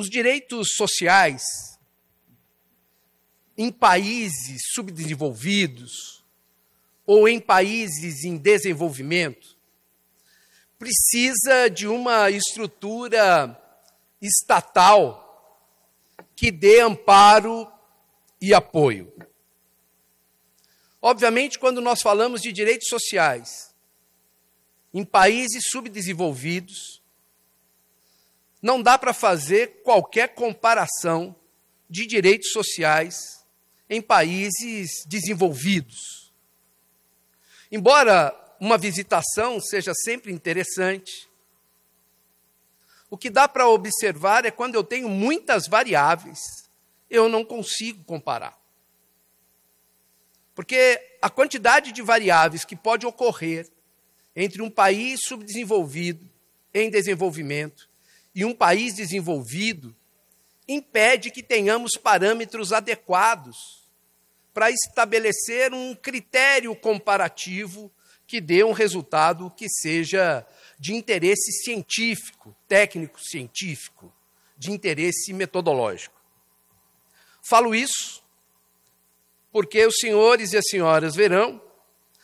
Os direitos sociais em países subdesenvolvidos ou em países em desenvolvimento precisa de uma estrutura estatal que dê amparo e apoio. Obviamente, quando nós falamos de direitos sociais em países subdesenvolvidos, não dá para fazer qualquer comparação de direitos sociais em países desenvolvidos. Embora uma visitação seja sempre interessante, o que dá para observar é quando eu tenho muitas variáveis, eu não consigo comparar. Porque a quantidade de variáveis que pode ocorrer entre um país subdesenvolvido, em desenvolvimento, e um país desenvolvido, impede que tenhamos parâmetros adequados para estabelecer um critério comparativo que dê um resultado que seja de interesse científico, técnico-científico, de interesse metodológico. Falo isso porque os senhores e as senhoras verão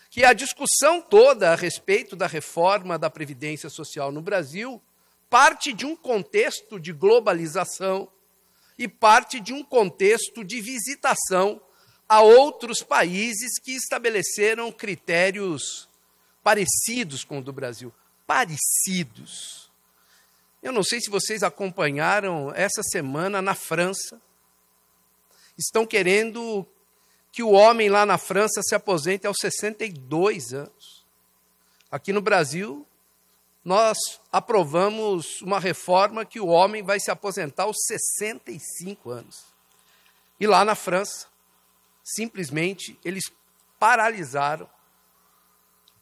que a discussão toda a respeito da reforma da Previdência Social no Brasil parte de um contexto de globalização e parte de um contexto de visitação a outros países que estabeleceram critérios parecidos com o do Brasil. Parecidos. Eu não sei se vocês acompanharam essa semana na França. Estão querendo que o homem lá na França se aposente aos 62 anos. Aqui no Brasil, nós aprovamos uma reforma que o homem vai se aposentar aos 65 anos. E lá na França, simplesmente, eles paralisaram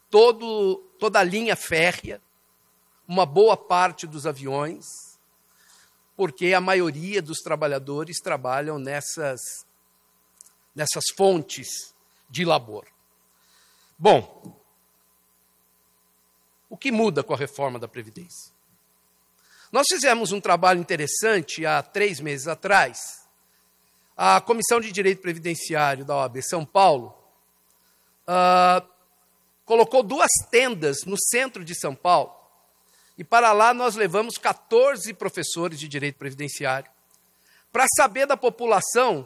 toda a linha férrea, uma boa parte dos aviões, porque a maioria dos trabalhadores trabalham nessas fontes de labor. Bom, o que muda com a reforma da Previdência? Nós fizemos um trabalho interessante há 3 meses atrás. A Comissão de Direito Previdenciário da OAB São Paulo colocou 2 tendas no centro de São Paulo, e para lá nós levamos 14 professores de direito previdenciário para saber da população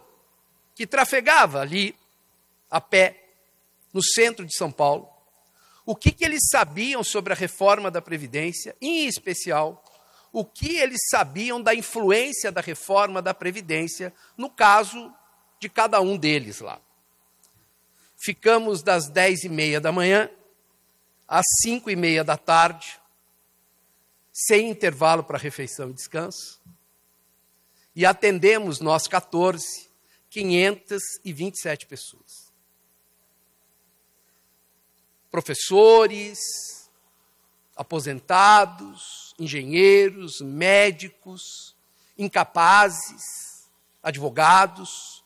que trafegava ali a pé no centro de São Paulo, o que eles sabiam sobre a reforma da Previdência, em especial, o que eles sabiam da influência da reforma da Previdência no caso de cada um deles lá. Ficamos das 10h30 da manhã às 5h30 da tarde, sem intervalo para refeição e descanso, e atendemos nós 14, 527 pessoas. Professores, aposentados, engenheiros, médicos, incapazes, advogados,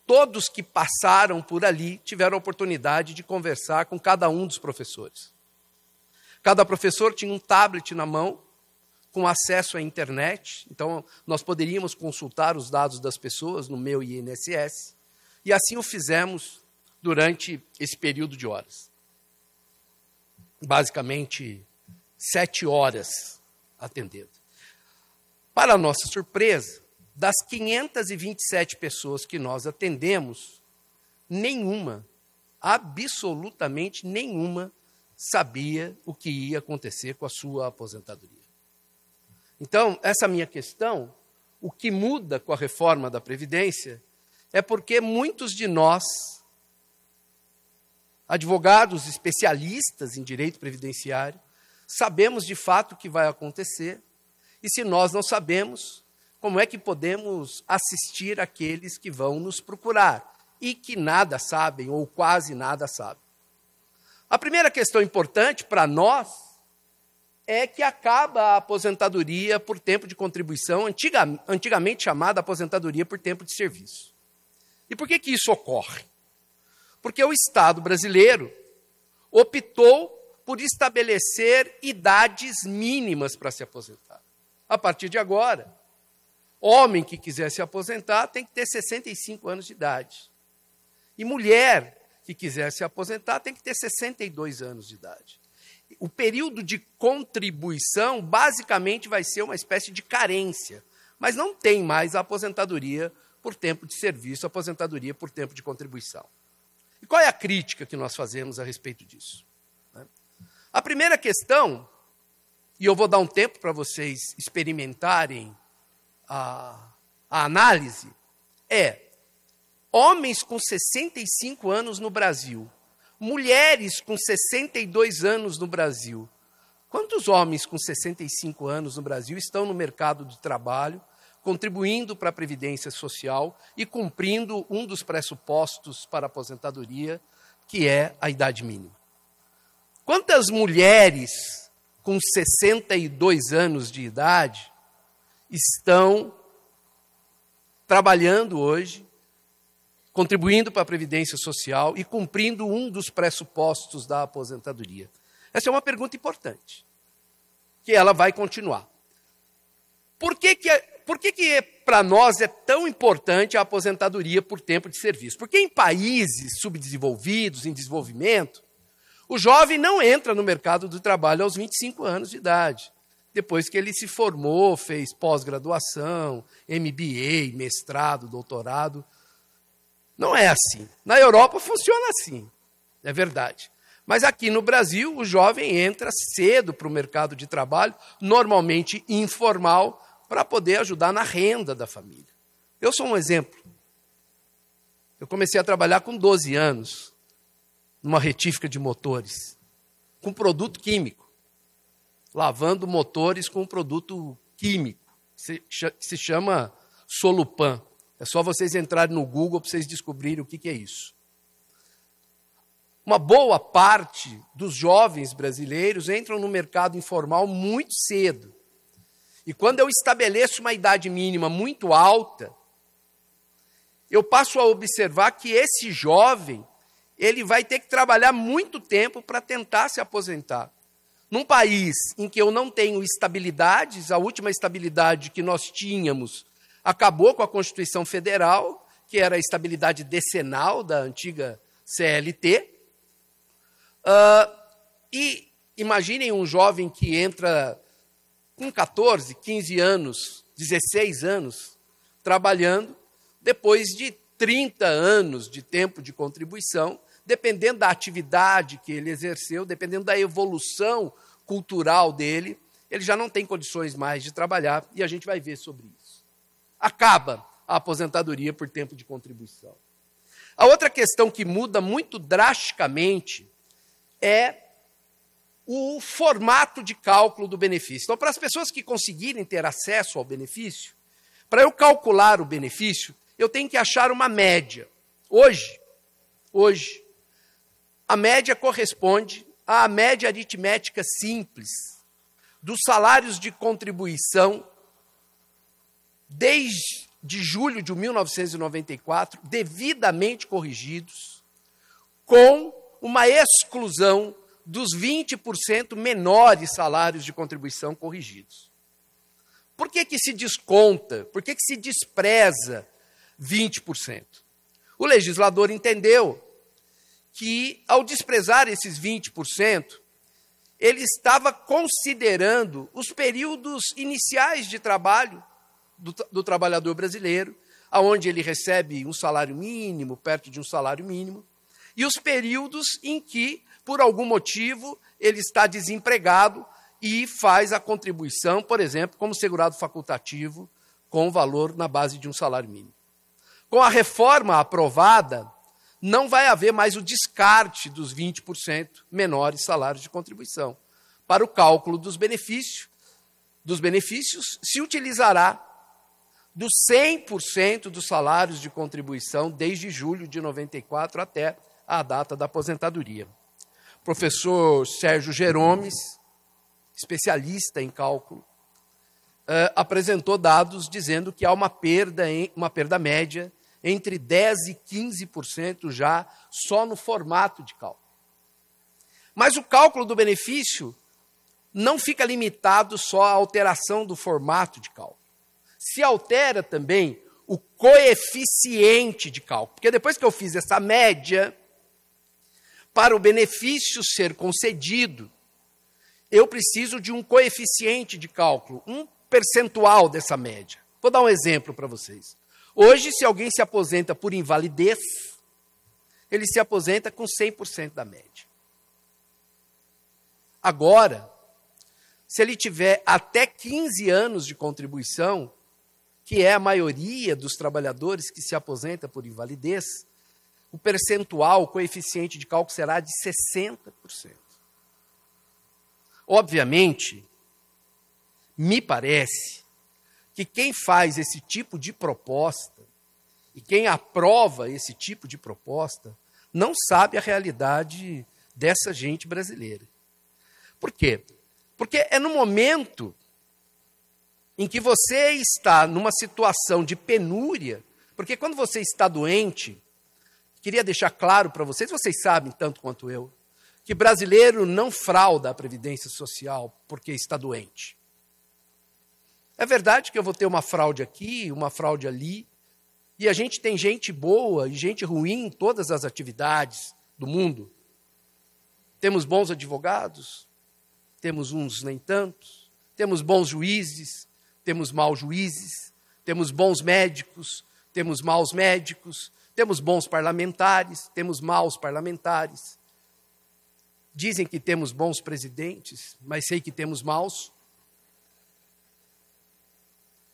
todos que passaram por ali tiveram a oportunidade de conversar com cada um dos professores. Cada professor tinha um tablet na mão, com acesso à internet, então nós poderíamos consultar os dados das pessoas no meu INSS, e assim o fizemos durante esse período de horas. Basicamente, 7 horas atendendo. Para nossa surpresa, das 527 pessoas que nós atendemos, nenhuma, absolutamente nenhuma, sabia o que ia acontecer com a sua aposentadoria. Então, essa minha questão, o que muda com a reforma da Previdência, é porque muitos de nós, advogados especialistas em direito previdenciário, sabemos de fato o que vai acontecer, e se nós não sabemos, como é que podemos assistir aqueles que vão nos procurar e que nada sabem ou quase nada sabem? A primeira questão importante para nós é que acaba a aposentadoria por tempo de contribuição, antigamente chamada aposentadoria por tempo de serviço. E por que isso ocorre? Porque o Estado brasileiro optou por estabelecer idades mínimas para se aposentar. A partir de agora, Homem que quiser se aposentar tem que ter 65 anos de idade. E mulher que quiser se aposentar tem que ter 62 anos de idade. O período de contribuição basicamente vai ser uma espécie de carência, mas não tem mais a aposentadoria por tempo de serviço, a aposentadoria por tempo de contribuição. E qual é a crítica que nós fazemos a respeito disso? A primeira questão, e eu vou dar um tempo para vocês experimentarem a análise, é: homens com 65 anos no Brasil, mulheres com 62 anos no Brasil. Quantos homens com 65 anos no Brasil estão no mercado de trabalho, contribuindo para a Previdência Social e cumprindo um dos pressupostos para a aposentadoria, que é a idade mínima? Quantas mulheres com 62 anos de idade estão trabalhando hoje, contribuindo para a Previdência Social e cumprindo um dos pressupostos da aposentadoria? Essa é uma pergunta importante, que ela vai continuar. Por que para nós é tão importante a aposentadoria por tempo de serviço? Porque em países subdesenvolvidos, em desenvolvimento, o jovem não entra no mercado do trabalho aos 25 anos de idade. Depois que ele se formou, fez pós-graduação, MBA, mestrado, doutorado. Não é assim. Na Europa funciona assim, é verdade. Mas aqui no Brasil, o jovem entra cedo para o mercado de trabalho, normalmente informal, para poder ajudar na renda da família. Eu sou um exemplo. Eu comecei a trabalhar com 12 anos, numa retífica de motores, com produto químico, lavando motores com um produto químico, que se chama Solupan. É só vocês entrarem no Google para vocês descobrirem o que é isso. Uma boa parte dos jovens brasileiros entram no mercado informal muito cedo. E quando eu estabeleço uma idade mínima muito alta, eu passo a observar que esse jovem, ele vai ter que trabalhar muito tempo para tentar se aposentar. Num país em que eu não tenho estabilidades, a última estabilidade que nós tínhamos acabou com a Constituição Federal, que era a estabilidade decenal da antiga CLT. E imaginem um jovem que entra com 14, 15 anos, 16 anos, trabalhando, depois de 30 anos de tempo de contribuição, dependendo da atividade que ele exerceu, dependendo da evolução cultural dele, ele já não tem condições mais de trabalhar, e a gente vai ver sobre isso. Acaba a aposentadoria por tempo de contribuição. A outra questão que muda muito drasticamente é o formato de cálculo do benefício. Então, para as pessoas que conseguirem ter acesso ao benefício, para eu calcular o benefício, eu tenho que achar uma média. Hoje, a média corresponde à média aritmética simples dos salários de contribuição desde julho de 1994, devidamente corrigidos, com uma exclusão dos 20% menores salários de contribuição corrigidos. Por que se desconta? Por que se despreza 20%? O legislador entendeu que, ao desprezar esses 20%, ele estava considerando os períodos iniciais de trabalho do trabalhador brasileiro, onde ele recebe um salário mínimo, perto de um salário mínimo, e os períodos em que, por algum motivo, ele está desempregado e faz a contribuição, por exemplo, como segurado facultativo, com valor na base de um salário mínimo. Com a reforma aprovada, não vai haver mais o descarte dos 20% menores salários de contribuição. Para o cálculo dos benefícios, se utilizará dos 100% dos salários de contribuição desde julho de 94 até a data da aposentadoria. O professor Sérgio Geromes, especialista em cálculo, apresentou dados dizendo que há uma perda média entre 10% e 15% já só no formato de cálculo. Mas o cálculo do benefício não fica limitado só à alteração do formato de cálculo. se altera também o coeficiente de cálculo. Porque depois que eu fiz essa média, para o benefício ser concedido, eu preciso de um coeficiente de cálculo, um percentual dessa média. Vou dar um exemplo para vocês. Hoje, se alguém se aposenta por invalidez, ele se aposenta com 100% da média. Agora, se ele tiver até 15 anos de contribuição, que é a maioria dos trabalhadores que se aposenta por invalidez, o percentual, o coeficiente de cálculo será de 60%. Obviamente, me parece que quem faz esse tipo de proposta e quem aprova esse tipo de proposta não sabe a realidade dessa gente brasileira. Por quê? Porque é no momento em que você está numa situação de penúria, porque quando você está doente, queria deixar claro para vocês sabem tanto quanto eu, que brasileiro não frauda a Previdência Social porque está doente. É verdade que eu vou ter uma fraude aqui, uma fraude ali, e a gente tem gente boa e gente ruim em todas as atividades do mundo. Temos bons advogados, temos uns nem tantos, temos bons juízes, temos maus juízes, temos bons médicos, temos maus médicos, temos bons parlamentares, temos maus parlamentares. Dizem que temos bons presidentes, mas sei que temos maus.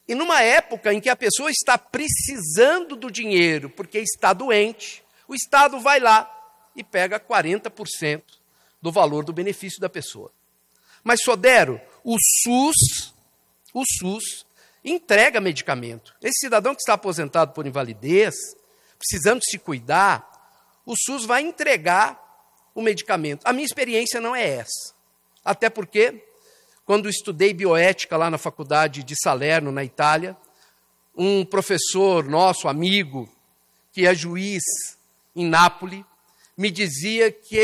E numa época em que a pessoa está precisando do dinheiro porque está doente, o Estado vai lá e pega 40% do valor do benefício da pessoa. Mas, Sodero, o SUS entrega medicamento. Esse cidadão que está aposentado por invalidez, precisando se cuidar, o SUS vai entregar o medicamento. A minha experiência não é essa. Até porque, quando estudei bioética lá na faculdade de Salerno, na Itália, um professor nosso, amigo, que é juiz em Nápoles, me dizia que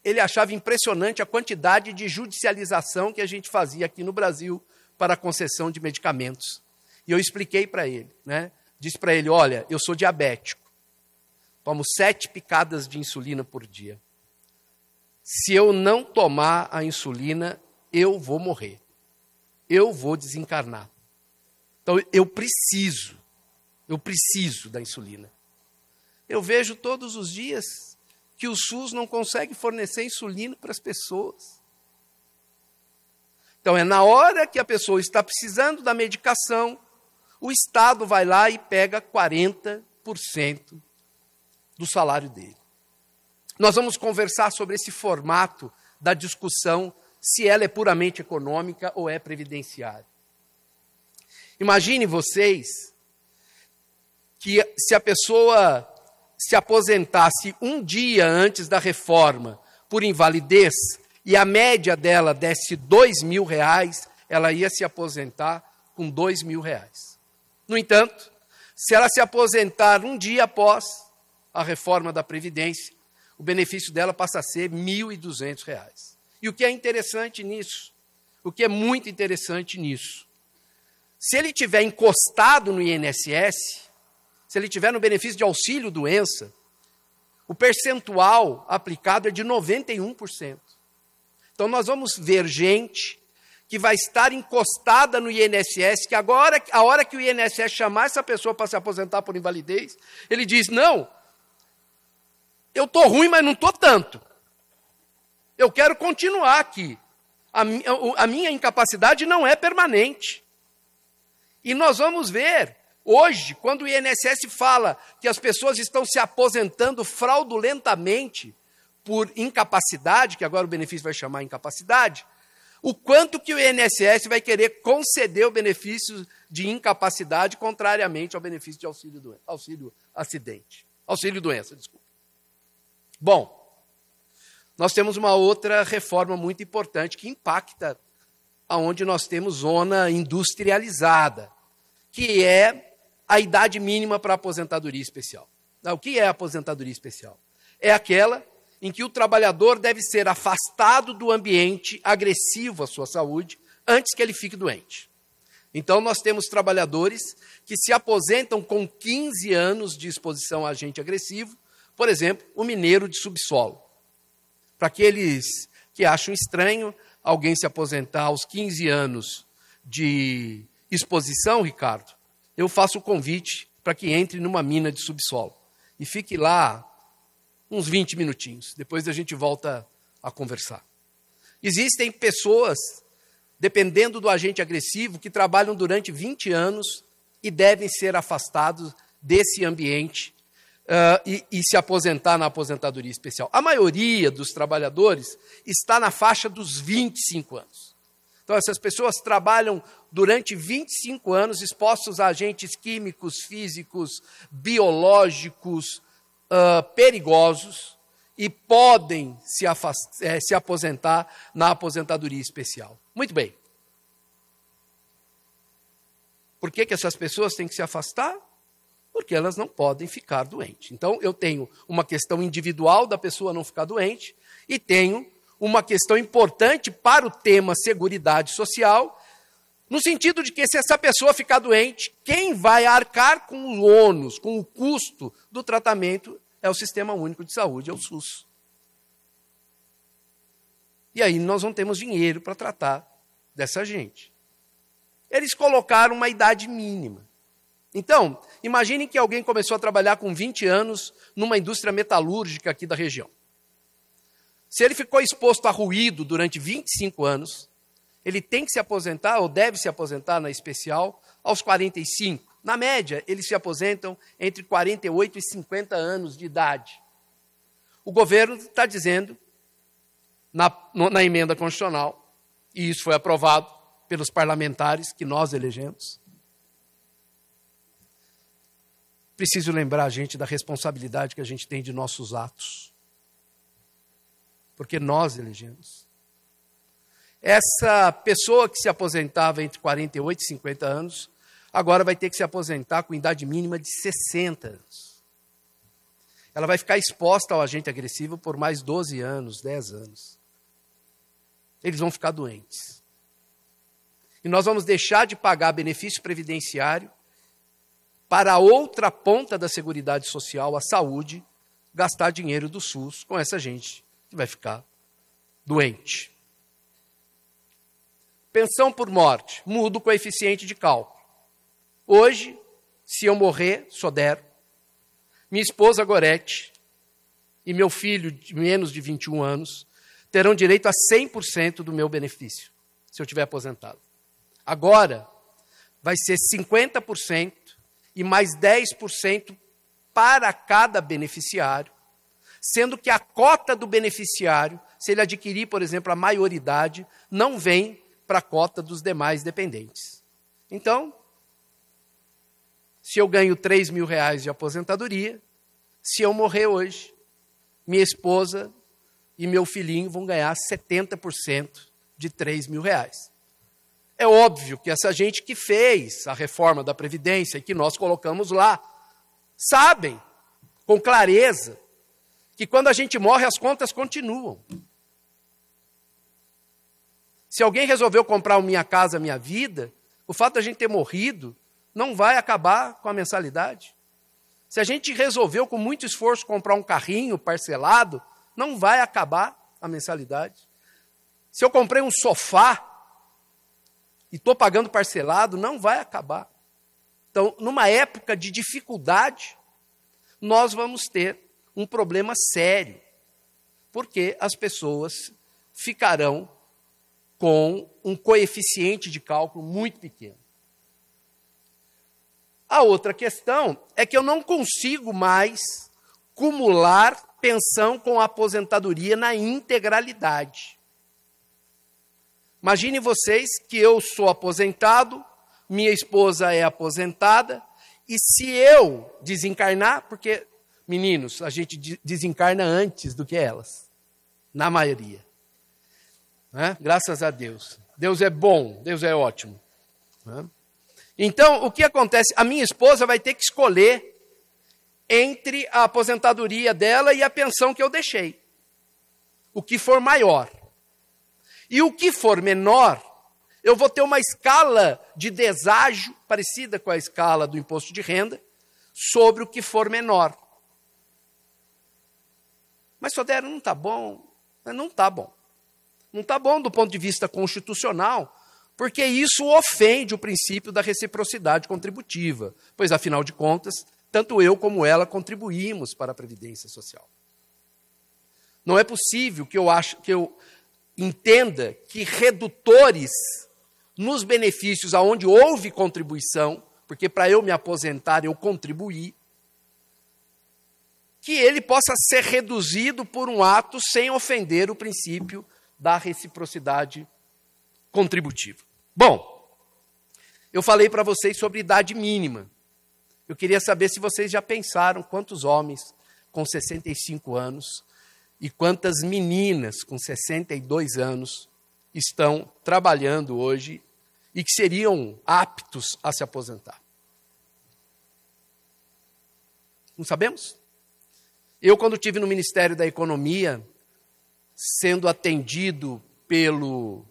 ele achava impressionante a quantidade de judicialização que a gente fazia aqui no Brasil para a concessão de medicamentos. E eu expliquei para ele, disse para ele, olha, eu sou diabético, tomo 7 picadas de insulina por dia. Se eu não tomar a insulina, eu vou morrer. Eu vou desencarnar. Então, eu preciso da insulina. Eu vejo todos os dias que o SUS não consegue fornecer insulina para as pessoas. Então, é na hora que a pessoa está precisando da medicação, o Estado vai lá e pega 40% do salário dele. Nós vamos conversar sobre esse formato da discussão, se ela é puramente econômica ou é previdenciária. Imagine vocês que se a pessoa se aposentasse um dia antes da reforma por invalidez e a média dela desse R$2.000, ela ia se aposentar com R$2.000. No entanto, se ela se aposentar um dia após a reforma da Previdência, o benefício dela passa a ser R$1.200. E o que é interessante nisso, o que é muito interessante nisso, se ele tiver encostado no INSS, se ele tiver no benefício de auxílio-doença, o percentual aplicado é de 91%. Então, nós vamos ver gente que vai estar encostada no INSS, que agora, a hora que o INSS chamar essa pessoa para se aposentar por invalidez, ele diz, não, eu estou ruim, mas não estou tanto. Eu quero continuar aqui. A minha incapacidade não é permanente. E nós vamos ver, hoje, quando o INSS fala que as pessoas estão se aposentando fraudulentamente por incapacidade, que agora o benefício vai chamar incapacidade, o quanto que o INSS vai querer conceder o benefício de incapacidade, contrariamente ao benefício de auxílio-doença. Bom, nós temos uma outra reforma muito importante que impacta aonde nós temos zona industrializada, que é a idade mínima para a aposentadoria especial. O que é a aposentadoria especial? É aquela em que o trabalhador deve ser afastado do ambiente agressivo à sua saúde antes que ele fique doente. Então, nós temos trabalhadores que se aposentam com 15 anos de exposição a agente agressivo, por exemplo, o mineiro de subsolo. Para aqueles que acham estranho alguém se aposentar aos 15 anos de exposição, Ricardo, eu faço o convite para que entre numa mina de subsolo e fique lá uns 20 minutinhos. Depois a gente volta a conversar. Existem pessoas, dependendo do agente agressivo, que trabalham durante 20 anos e devem ser afastados desse ambiente e se aposentar na aposentadoria especial. A maioria dos trabalhadores está na faixa dos 25 anos. Então, essas pessoas trabalham durante 25 anos expostos a agentes químicos, físicos, biológicos, perigosos, e podem se aposentar na aposentadoria especial. Muito bem. Por que essas pessoas têm que se afastar? Porque elas não podem ficar doentes. Então, eu tenho uma questão individual da pessoa não ficar doente e tenho uma questão importante para o tema seguridade social, no sentido de que se essa pessoa ficar doente, quem vai arcar com o ônus, com o custo do tratamento é o Sistema Único de Saúde, é o SUS. E aí nós não temos dinheiro para tratar dessa gente. Eles colocaram uma idade mínima. Então, imaginem que alguém começou a trabalhar com 20 anos numa indústria metalúrgica aqui da região. Se ele ficou exposto a ruído durante 25 anos, ele tem que se aposentar ou deve se aposentar na especial aos 45. Na média, eles se aposentam entre 48 e 50 anos de idade. O governo está dizendo, na emenda constitucional, e isso foi aprovado pelos parlamentares que nós elegemos, preciso lembrar a gente da responsabilidade que a gente tem de nossos atos. Porque nós elegemos. Essa pessoa que se aposentava entre 48 e 50 anos, agora vai ter que se aposentar com idade mínima de 60 anos. Ela vai ficar exposta ao agente agressivo por mais 12 anos, 10 anos. Eles vão ficar doentes. E nós vamos deixar de pagar benefício previdenciário para a outra ponta da Seguridade Social, a saúde, gastar dinheiro do SUS com essa gente que vai ficar doente. Pensão por morte, muda o coeficiente de cálculo. Hoje, se eu morrer, Sodero, minha esposa Gorete e meu filho de menos de 21 anos terão direito a 100% do meu benefício, se eu estiver aposentado. Agora, vai ser 50% e mais 10% para cada beneficiário, sendo que a cota do beneficiário, se ele adquirir, por exemplo, a maioridade, não vem para a cota dos demais dependentes. Então, se eu ganho R$3.000 de aposentadoria, se eu morrer hoje, minha esposa e meu filhinho vão ganhar 70% de R$3.000. É óbvio que essa gente que fez a reforma da Previdência e que nós colocamos lá, sabem com clareza que quando a gente morre as contas continuam. Se alguém resolveu comprar o Minha Casa Minha Vida, o fato de a gente ter morrido não vai acabar com a mensalidade. Se a gente resolveu com muito esforço comprar um carrinho parcelado, não vai acabar a mensalidade. Se eu comprei um sofá e estou pagando parcelado, não vai acabar. Então, numa época de dificuldade, nós vamos ter um problema sério, porque as pessoas ficarão com um coeficiente de cálculo muito pequeno. A outra questão é que eu não consigo mais cumular pensão com aposentadoria na integralidade. Imagine vocês que eu sou aposentado, minha esposa é aposentada, e se eu desencarnar, porque, meninos, a gente desencarna antes do que elas, na maioria. Né? Graças a Deus. Deus é bom, Deus é ótimo. Né? Então, o que acontece? A minha esposa vai ter que escolher entre a aposentadoria dela e a pensão que eu deixei. O que for maior. E o que for menor, eu vou ter uma escala de deságio parecida com a escala do imposto de renda sobre o que for menor. Mas, Sodero, não está bom? Não está bom. Não está bom do ponto de vista constitucional, porque isso ofende o princípio da reciprocidade contributiva, pois, afinal de contas, tanto eu como ela contribuímos para a Previdência Social. Não é possível que eu entenda que redutores nos benefícios aonde houve contribuição, porque para eu me aposentar eu contribuí, que ele possa ser reduzido por um ato sem ofender o princípio da reciprocidade contributiva. Bom, eu falei para vocês sobre idade mínima. Eu queria saber se vocês já pensaram quantos homens com 65 anos e quantas meninas com 62 anos estão trabalhando hoje e que seriam aptos a se aposentar. Não sabemos? Eu, quando estive no Ministério da Economia, sendo atendido pelo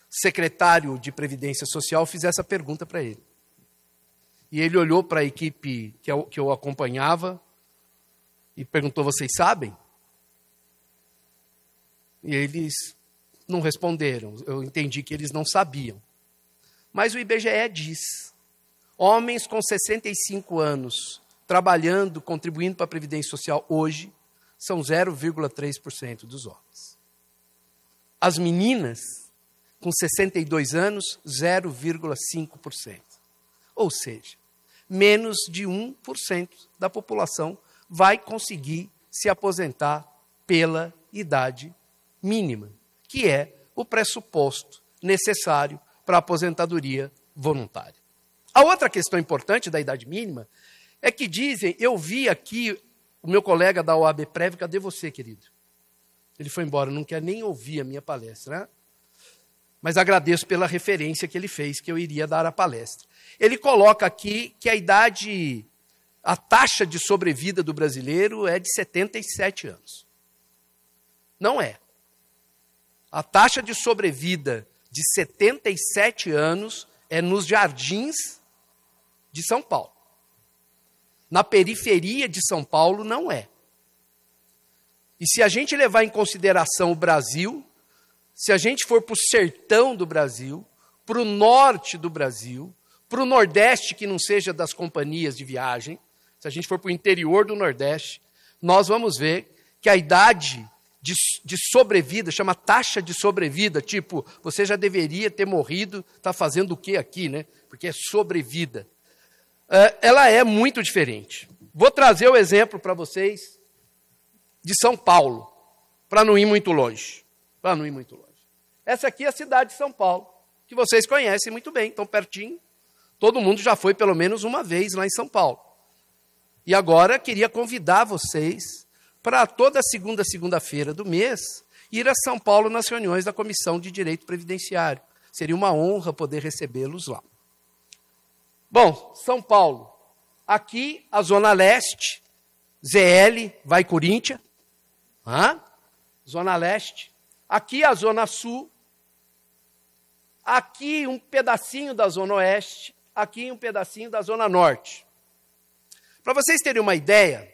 secretário de Previdência Social, fiz essa pergunta para ele. E ele olhou para a equipe que eu acompanhava e perguntou, vocês sabem? E eles não responderam. Eu entendi que eles não sabiam. Mas o IBGE diz, homens com 65 anos trabalhando, contribuindo para a Previdência Social hoje, são 0,3% dos homens. As meninas, com 62 anos, 0,5%. Ou seja, menos de 1% da população vai conseguir se aposentar pela idade mínima, que é o pressuposto necessário para a aposentadoria voluntária. A outra questão importante da idade mínima é que dizem, eu vi aqui o meu colega da OAB-Prev, cadê você, querido? Ele foi embora, não quer nem ouvir a minha palestra, né? Mas agradeço pela referência que ele fez, que eu iria dar a palestra. Ele coloca aqui que a taxa de sobrevida do brasileiro é de 77 anos. Não é. A taxa de sobrevida de 77 anos é nos jardins de São Paulo. Na periferia de São Paulo, não é. E se a gente levar em consideração o Brasil, se a gente for para o sertão do Brasil, para o norte do Brasil, para o Nordeste, que não seja das companhias de viagem, se a gente for para o interior do Nordeste, nós vamos ver que a idade de sobrevida, chama taxa de sobrevida, tipo, você já deveria ter morrido, está fazendo o quê aqui, né? Porque é sobrevida. Ela é muito diferente. Vou trazer o exemplo para vocês de São Paulo, para não ir muito longe. Para não ir muito longe. Essa aqui é a cidade de São Paulo, que vocês conhecem muito bem, tão pertinho. Todo mundo já foi pelo menos uma vez lá em São Paulo. E agora queria convidar vocês para toda segunda-feira do mês ir a São Paulo nas reuniões da Comissão de Direito Previdenciário. Seria uma honra poder recebê-los lá. Bom, São Paulo. Aqui a Zona Leste, ZL, vai Corinthians. Zona Leste. Aqui a Zona Sul. Aqui um pedacinho da Zona Oeste. Aqui um pedacinho da Zona Norte. Para vocês terem uma ideia,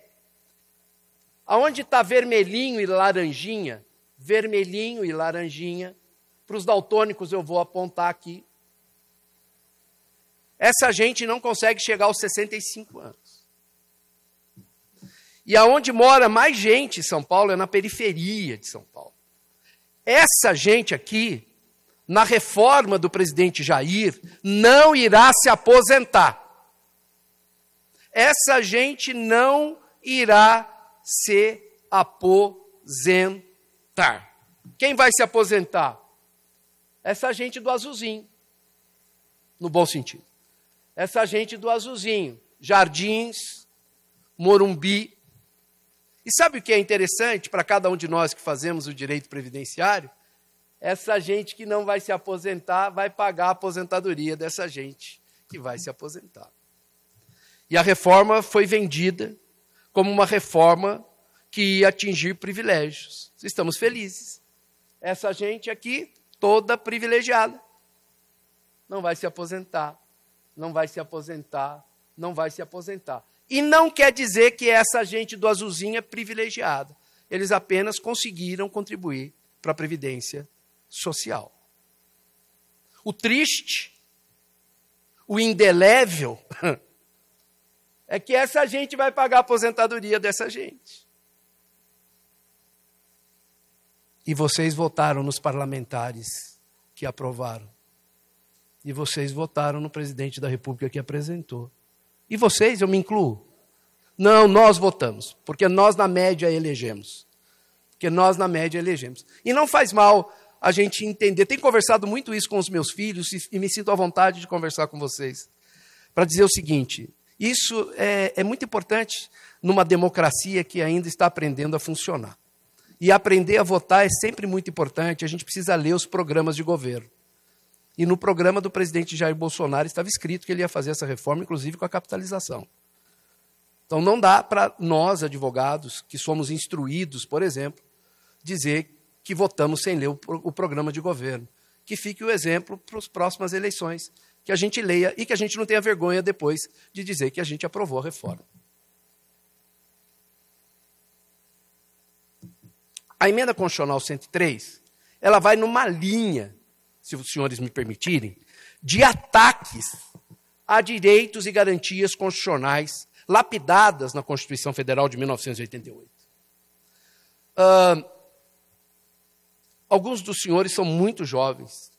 aonde está vermelhinho e laranjinha, para os daltônicos eu vou apontar aqui, essa gente não consegue chegar aos 65 anos. E aonde mora mais gente em São Paulo é na periferia de São Paulo. Essa gente aqui, na reforma do presidente Jair, não irá se aposentar. Essa gente não irá se aposentar. Quem vai se aposentar? Essa gente do azulzinho, no bom sentido. Essa gente do azulzinho, Jardins, Morumbi. E sabe o que é interessante para cada um de nós que fazemos o direito previdenciário? Essa gente que não vai se aposentar vai pagar a aposentadoria dessa gente que vai se aposentar. E a reforma foi vendida como uma reforma que ia atingir privilégios. Estamos felizes. Essa gente aqui, toda privilegiada. não vai se aposentar, não vai se aposentar, não vai se aposentar. E não quer dizer que essa gente do azulzinho é privilegiada. Eles apenas conseguiram contribuir para a Previdência Social. O triste, o indelével, é que essa gente vai pagar a aposentadoria dessa gente. E vocês votaram nos parlamentares que aprovaram. E vocês votaram no presidente da República que apresentou. E vocês, eu me incluo? Não, nós votamos, porque nós na média elegemos. Porque nós na média elegemos. E não faz mal a gente entender. Tenho conversado muito isso com os meus filhos e me sinto à vontade de conversar com vocês. Para dizer o seguinte, isso é muito importante numa democracia que ainda está aprendendo a funcionar. E aprender a votar é sempre muito importante, a gente precisa ler os programas de governo. E no programa do presidente Jair Bolsonaro estava escrito que ele ia fazer essa reforma, inclusive com a capitalização. Então não dá para nós, advogados, que somos instruídos, por exemplo, dizer que votamos sem ler o programa de governo. Que fique o exemplo para as próximas eleições, que a gente leia e que a gente não tenha vergonha depois de dizer que a gente aprovou a reforma. A emenda constitucional 103, ela vai numa linha, se os senhores me permitirem, de ataques a direitos e garantias constitucionais lapidadas na Constituição Federal de 1988. Alguns dos senhores são muito jovens,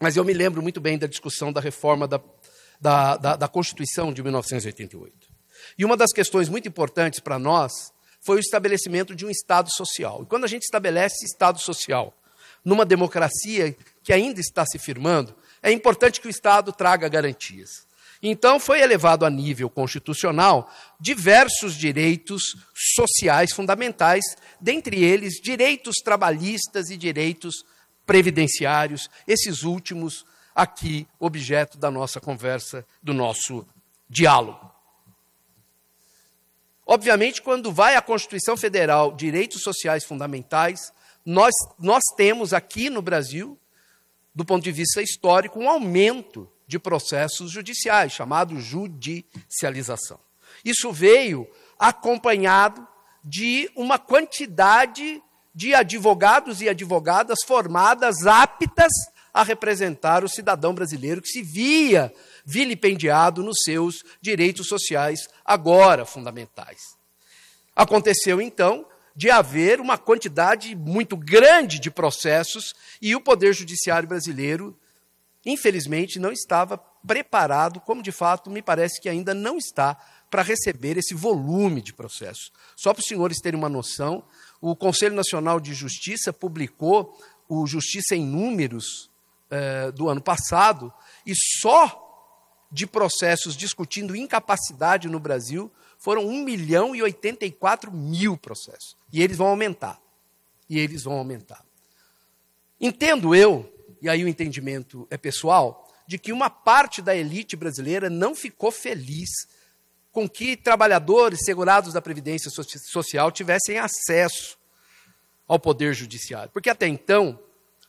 mas eu me lembro muito bem da discussão da reforma da Constituição de 1988. E uma das questões muito importantes para nós foi o estabelecimento de um Estado social. E quando a gente estabelece Estado social numa democracia que ainda está se firmando, é importante que o Estado traga garantias. Então, foi elevado a nível constitucional diversos direitos sociais fundamentais, dentre eles direitos trabalhistas e direitos previdenciários, esses últimos aqui objeto da nossa conversa, do nosso diálogo. Obviamente, quando vai à Constituição Federal, direitos sociais fundamentais, nós temos aqui no Brasil, do ponto de vista histórico, um aumento de processos judiciais, chamado judicialização. Isso veio acompanhado de uma quantidade de advogados e advogadas formadas aptas a representar o cidadão brasileiro que se via vilipendiado nos seus direitos sociais, agora fundamentais. Aconteceu, então, de haver uma quantidade muito grande de processos e o Poder Judiciário brasileiro, infelizmente, não estava preparado, como de fato me parece que ainda não está, para receber esse volume de processos. Só para os senhores terem uma noção, o Conselho Nacional de Justiça publicou o Justiça em Números do ano passado, e só de processos discutindo incapacidade no Brasil foram 1.084.000 processos. E eles vão aumentar. Entendo eu, e aí o entendimento é pessoal, de que uma parte da elite brasileira não ficou feliz com que trabalhadores segurados da Previdência Social tivessem acesso ao Poder Judiciário. Porque até então,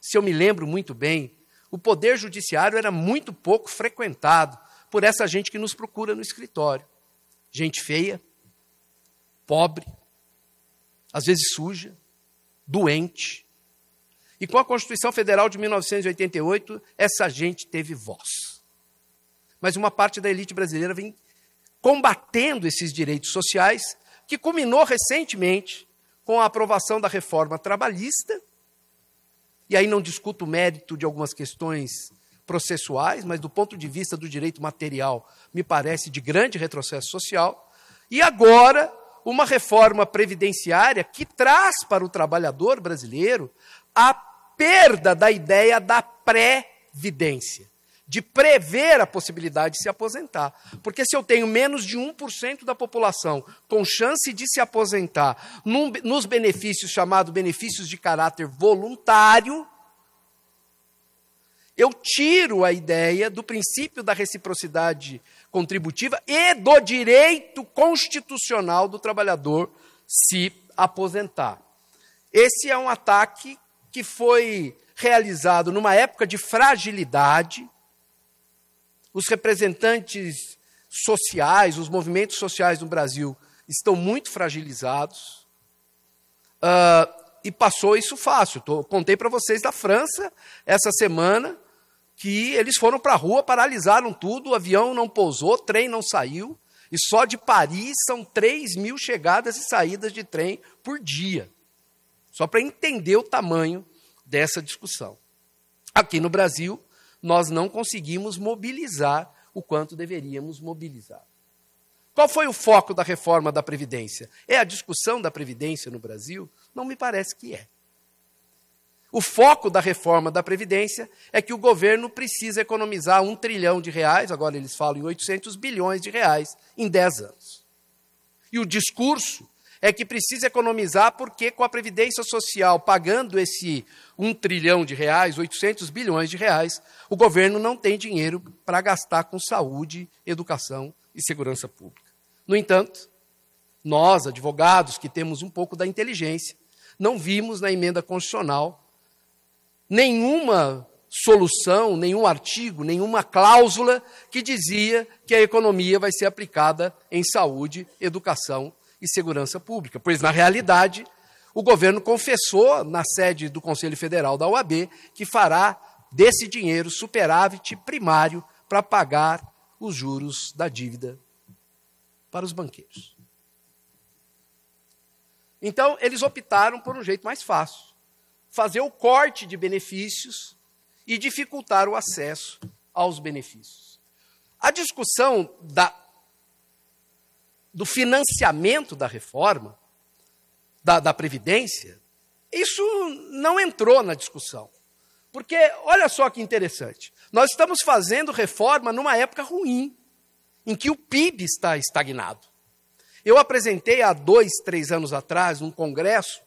se eu me lembro muito bem, o Poder Judiciário era muito pouco frequentado por essa gente que nos procura no escritório. Gente feia, pobre, às vezes suja, doente. E com a Constituição Federal de 1988, essa gente teve voz. Mas uma parte da elite brasileira vem combatendo esses direitos sociais, que culminou recentemente com a aprovação da reforma trabalhista. E aí não discuto o mérito de algumas questões processuais, mas do ponto de vista do direito material, me parece de grande retrocesso social. E agora, uma reforma previdenciária que traz para o trabalhador brasileiro a perda da ideia da previdência, de prever a possibilidade de se aposentar. Porque se eu tenho menos de 1% da população com chance de se aposentar nos benefícios chamados benefícios de caráter voluntário, eu tiro a ideia do princípio da reciprocidade contributiva e do direito constitucional do trabalhador se aposentar. Esse é um ataque que foi realizado numa época de fragilidade, os representantes sociais, os movimentos sociais no Brasil estão muito fragilizados. E passou isso fácil. Contei para vocês da França, essa semana, que eles foram para a rua, paralisaram tudo, o avião não pousou, o trem não saiu, e só de Paris são 3.000 chegadas e saídas de trem por dia. Só para entender o tamanho dessa discussão. Aqui no Brasil, nós não conseguimos mobilizar o quanto deveríamos mobilizar. Qual foi o foco da reforma da Previdência? É a discussão da Previdência no Brasil? Não me parece que é. O foco da reforma da Previdência é que o governo precisa economizar R$1 trilhão, agora eles falam em 800 bilhões de reais, em 10 anos. E o discurso é que precisa economizar porque com a Previdência Social pagando esse R$1 trilhão, 800 bilhões de reais, o governo não tem dinheiro para gastar com saúde, educação e segurança pública. No entanto, nós, advogados, que temos um pouco da inteligência, não vimos na emenda constitucional nenhuma solução, nenhum artigo, nenhuma cláusula que dizia que a economia vai ser aplicada em saúde, educação e segurança pública. Pois, na realidade, o governo confessou na sede do Conselho Federal da OAB que fará desse dinheiro superávit primário para pagar os juros da dívida para os banqueiros. Então, eles optaram por um jeito mais fácil, fazer o corte de benefícios e dificultar o acesso aos benefícios. A discussão do financiamento da reforma, da Previdência, isso não entrou na discussão. Porque, olha só que interessante, nós estamos fazendo reforma numa época ruim, em que o PIB está estagnado. Eu apresentei há 2, 3 anos atrás, num congresso,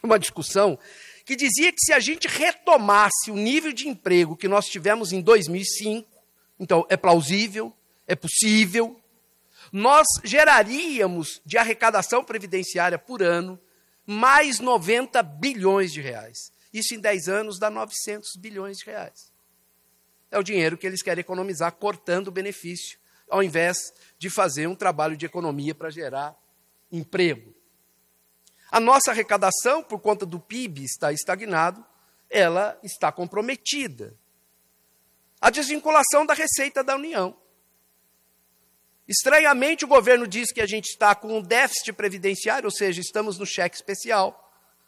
uma discussão que dizia que se a gente retomasse o nível de emprego que nós tivemos em 2005, então é plausível, é possível, nós geraríamos de arrecadação previdenciária por ano mais 90 bilhões de reais. Isso em 10 anos dá 900 bilhões de reais. É o dinheiro que eles querem economizar cortando o benefício, ao invés de fazer um trabalho de economia para gerar emprego. A nossa arrecadação, por conta do PIB estar estagnado, ela está comprometida. A desvinculação da receita da União. Estranhamente, o governo diz que a gente está com um déficit previdenciário, ou seja, estamos no cheque especial,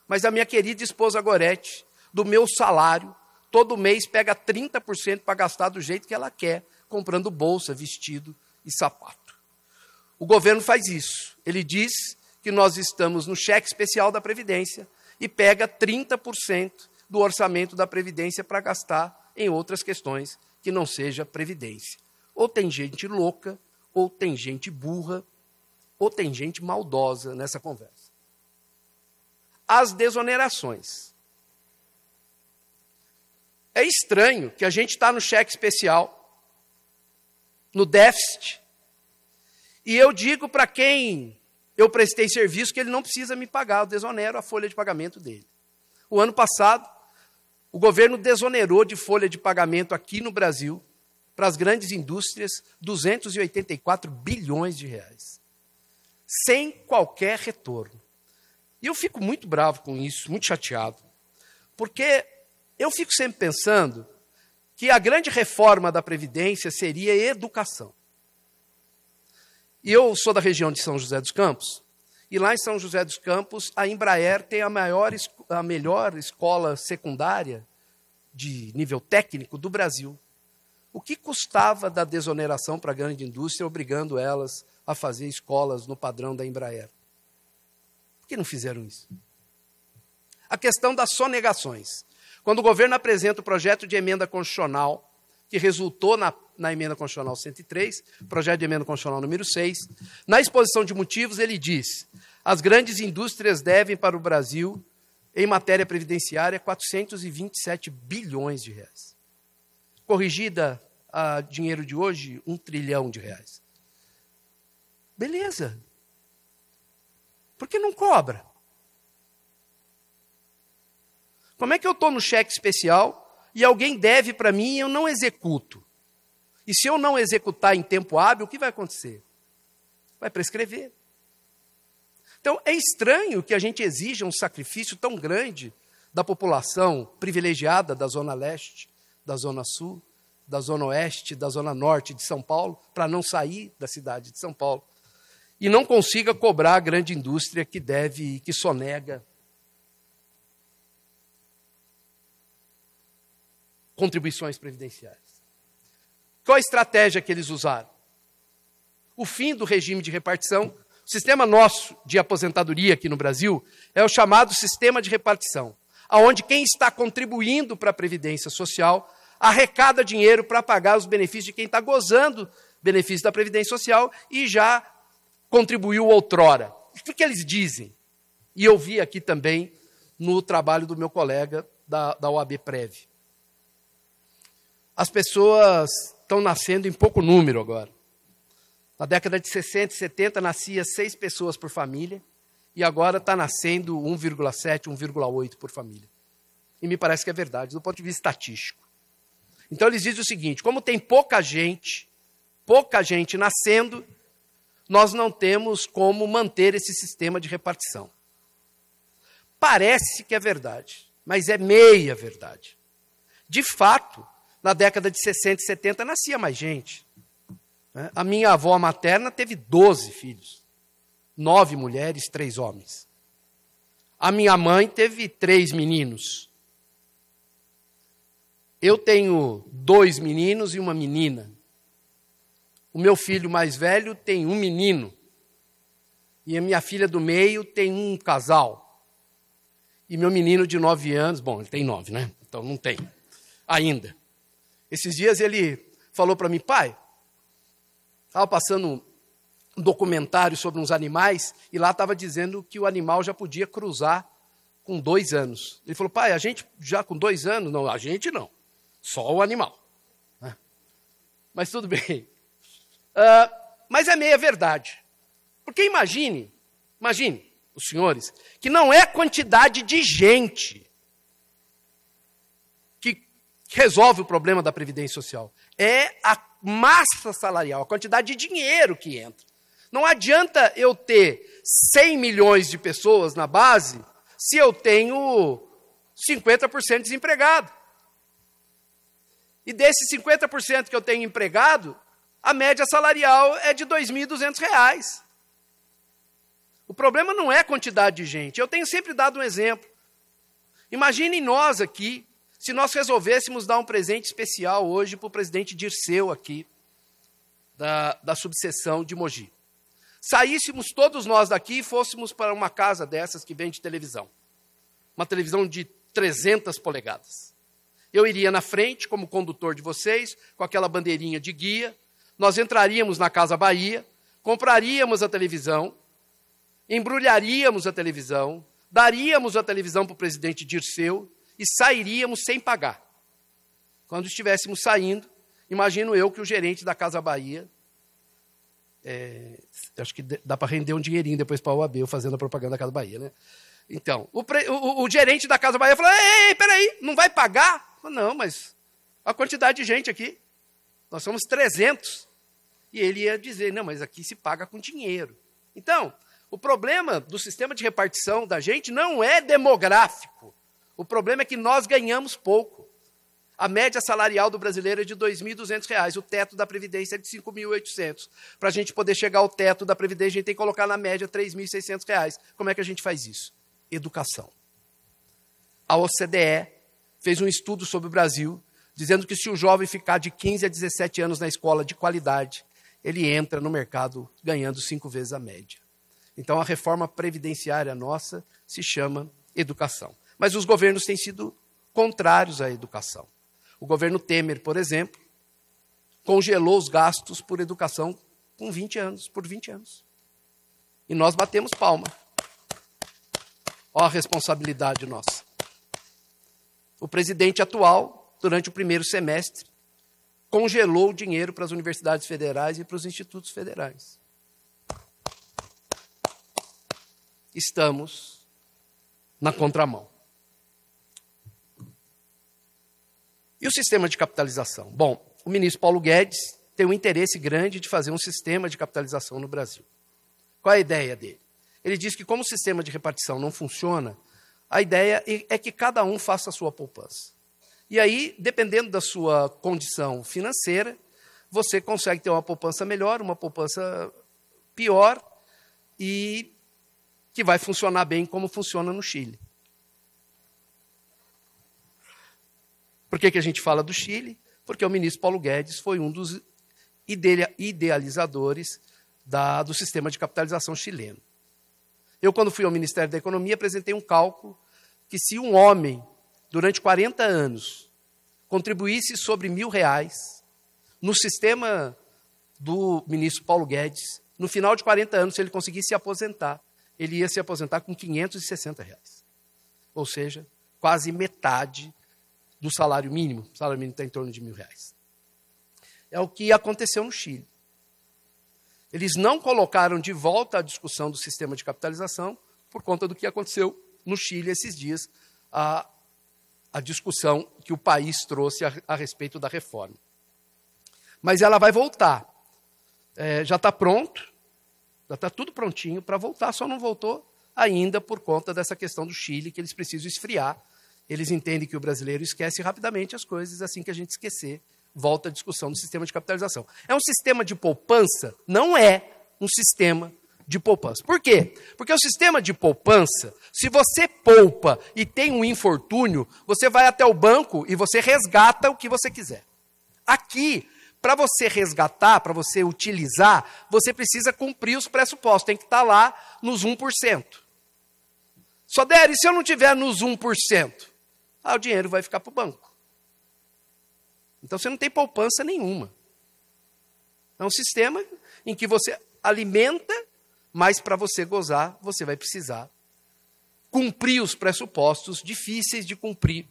mas a minha querida esposa Gorete, do meu salário, todo mês pega 30% para gastar do jeito que ela quer, comprando bolsa, vestido e sapato. O governo faz isso. Ele diz que nós estamos no cheque especial da Previdência e pega 30% do orçamento da Previdência para gastar em outras questões que não seja Previdência. Ou tem gente louca, ou tem gente burra, ou tem gente maldosa nessa conversa. As desonerações. É estranho que a gente está no cheque especial, no déficit, e eu digo para quem eu prestei serviço que ele não precisa me pagar, eu desonero a folha de pagamento dele. O ano passado, o governo desonerou de folha de pagamento aqui no Brasil, para as grandes indústrias, 284 bilhões de reais. Sem qualquer retorno. E eu fico muito bravo com isso, muito chateado. Porque eu fico sempre pensando que a grande reforma da Previdência seria educação. E eu sou da região de São José dos Campos, e lá em São José dos Campos, a Embraer tem a melhor escola secundária de nível técnico do Brasil. O que custava da desoneração para a grande indústria, obrigando elas a fazer escolas no padrão da Embraer? Por que não fizeram isso? A questão das sonegações. Quando o governo apresenta o projeto de emenda constitucional, que resultou na emenda constitucional 103, projeto de emenda constitucional número 6, na exposição de motivos ele diz: as grandes indústrias devem para o Brasil, em matéria previdenciária, 427 bilhões de reais. Corrigida a dinheiro de hoje, 1 trilhão de reais. Beleza. Por que não cobra? Como é que eu estou no cheque especial e alguém deve para mim e eu não executo? E se eu não executar em tempo hábil, o que vai acontecer? Vai prescrever. Então, é estranho que a gente exija um sacrifício tão grande da população privilegiada da Zona Leste, da Zona Sul, da Zona Oeste, da Zona Norte de São Paulo, para não sair da cidade de São Paulo, e não consiga cobrar a grande indústria que deve e que sonega contribuições previdenciárias. Qual a estratégia que eles usaram? O fim do regime de repartição. O sistema nosso de aposentadoria aqui no Brasil é o chamado sistema de repartição, onde quem está contribuindo para a Previdência Social arrecada dinheiro para pagar os benefícios de quem está gozando benefícios da Previdência Social e já contribuiu outrora. O que eles dizem? E eu vi aqui também no trabalho do meu colega da OAB Prev. As pessoas estão nascendo em pouco número agora. Na década de 60 e 70, nascia 6 pessoas por família, e agora está nascendo 1,7, 1,8 por família. E me parece que é verdade, do ponto de vista estatístico. Então, eles dizem o seguinte: como tem pouca gente nascendo, nós não temos como manter esse sistema de repartição. Parece que é verdade, mas é meia verdade. De fato, na década de 60 e 70, nascia mais gente. A minha avó materna teve 12 filhos. 9 mulheres, 3 homens. A minha mãe teve 3 meninos. Eu tenho 2 meninos e uma menina. O meu filho mais velho tem um menino. E a minha filha do meio tem um casal. E meu menino de 9 anos, bom, ele tem 9, né? Então não tem ainda. Esses dias ele falou para mim: pai, estava passando um documentário sobre uns animais e lá estava dizendo que o animal já podia cruzar com 2 anos. Ele falou: pai, a gente já com 2 anos? Não, a gente não, só o animal. Mas tudo bem. Mas é meia verdade. Porque imagine, os senhores, que não é a quantidade de gente que resolve o problema da Previdência Social. É a massa salarial, a quantidade de dinheiro que entra. Não adianta eu ter 100 milhões de pessoas na base se eu tenho 50% desempregado. E desses 50% que eu tenho empregado, a média salarial é de R$ 2.200. O problema não é a quantidade de gente. Eu tenho sempre dado um exemplo. Imaginem nós aqui, se nós resolvêssemos dar um presente especial hoje para o presidente Dirceu aqui, da subseção de Mogi. Saíssemos todos nós daqui e fôssemos para uma casa dessas que vende televisão. Uma televisão de 300 polegadas. Eu iria na frente, como condutor de vocês, com aquela bandeirinha de guia. Nós entraríamos na Casa Bahia, compraríamos a televisão, embrulharíamos a televisão, daríamos a televisão para o presidente Dirceu e sairíamos sem pagar. Quando estivéssemos saindo, imagino eu que o gerente da Casa Bahia, acho que dá para render um dinheirinho depois para a OAB, eu fazendo a propaganda da Casa Bahia, né? Então, o gerente da Casa Bahia falou: ei, peraí, não vai pagar? Eu falei: não, mas a quantidade de gente aqui, nós somos 300. E ele ia dizer: não, mas aqui se paga com dinheiro. Então, o problema do sistema de repartição da gente não é demográfico. O problema é que nós ganhamos pouco. A média salarial do brasileiro é de R$ 2.200. O teto da Previdência é de R$ 5.800. Para a gente poder chegar ao teto da Previdência, a gente tem que colocar na média R$ 3.600. Como é que a gente faz isso? Educação. A OCDE fez um estudo sobre o Brasil, dizendo que se o jovem ficar de 15 a 17 anos na escola de qualidade, ele entra no mercado ganhando 5 vezes a média. Então, a reforma previdenciária nossa se chama educação. Mas os governos têm sido contrários à educação. O governo Temer, por exemplo, congelou os gastos por educação por 20 anos. E nós batemos palma. Olha a responsabilidade nossa. O presidente atual, durante o primeiro semestre, congelou o dinheiro para as universidades federais e para os institutos federais. Estamos na contramão. E o sistema de capitalização? Bom, o ministro Paulo Guedes tem um interesse grande de fazer um sistema de capitalização no Brasil. Qual é a ideia dele? Ele diz que como o sistema de repartição não funciona, a ideia é que cada um faça a sua poupança. E aí, dependendo da sua condição financeira, você consegue ter uma poupança melhor, uma poupança pior, e que vai funcionar bem como funciona no Chile. Por que a gente fala do Chile? Porque o ministro Paulo Guedes foi um dos idealizadores do sistema de capitalização chileno. Eu, quando fui ao Ministério da Economia, apresentei um cálculo que se um homem, durante 40 anos, contribuísse sobre R$1.000 no sistema do ministro Paulo Guedes, no final de 40 anos, se ele conseguisse se aposentar, ele ia se aposentar com R$560. Ou seja, quase metade do salário mínimo. O salário mínimo está em torno de R$1.000. É o que aconteceu no Chile. Eles não colocaram de volta a discussão do sistema de capitalização por conta do que aconteceu no Chile esses dias, a discussão que o país trouxe a respeito da reforma. Mas ela vai voltar. Já está pronto, já está tudo prontinho para voltar, só não voltou ainda por conta dessa questão do Chile, que eles precisam esfriar. Eles entendem que o brasileiro esquece rapidamente as coisas, assim que a gente esquecer, volta a discussão do sistema de capitalização. É um sistema de poupança? Não é um sistema de poupança. Por quê? Porque o sistema de poupança, se você poupa e tem um infortúnio, você vai até o banco e você resgata o que você quiser. Aqui, para você resgatar, para você utilizar, você precisa cumprir os pressupostos, tem que estar lá nos 1%. Só der, e se eu não tiver nos 1%? O dinheiro vai ficar para o banco. Então você não tem poupança nenhuma. É um sistema em que você alimenta, mas para você gozar, você vai precisar cumprir os pressupostos difíceis de cumprir,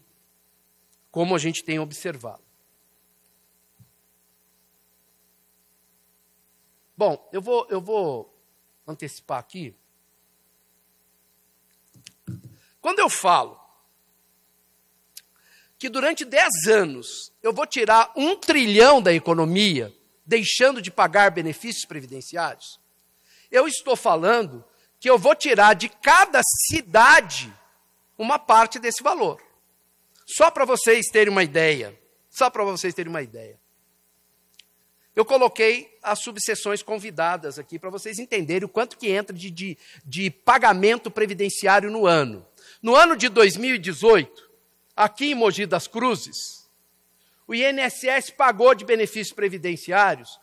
como a gente tem observado. Bom, eu vou antecipar aqui. Quando eu falo que durante 10 anos eu vou tirar 1 trilhão da economia, deixando de pagar benefícios previdenciários, eu estou falando que eu vou tirar de cada cidade uma parte desse valor. Só para vocês terem uma ideia. Eu coloquei as subseções convidadas aqui para vocês entenderem o quanto que entra de pagamento previdenciário no ano. No ano de 2018, aqui em Mogi das Cruzes, o INSS pagou de benefícios previdenciários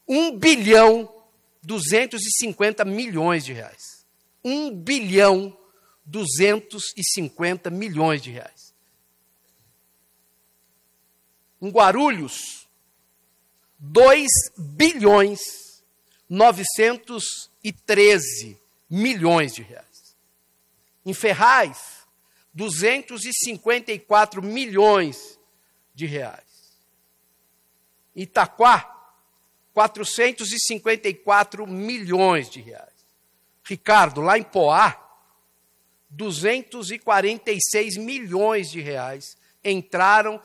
1.250 bilhões de reais. 1.250 bilhões de reais. Em Guarulhos, 2.913 bilhões de reais. Em Ferraz, 254 milhões de reais. Em Itaquá, 454 milhões de reais. Ricardo, lá em Poá, 246 milhões de reais entraram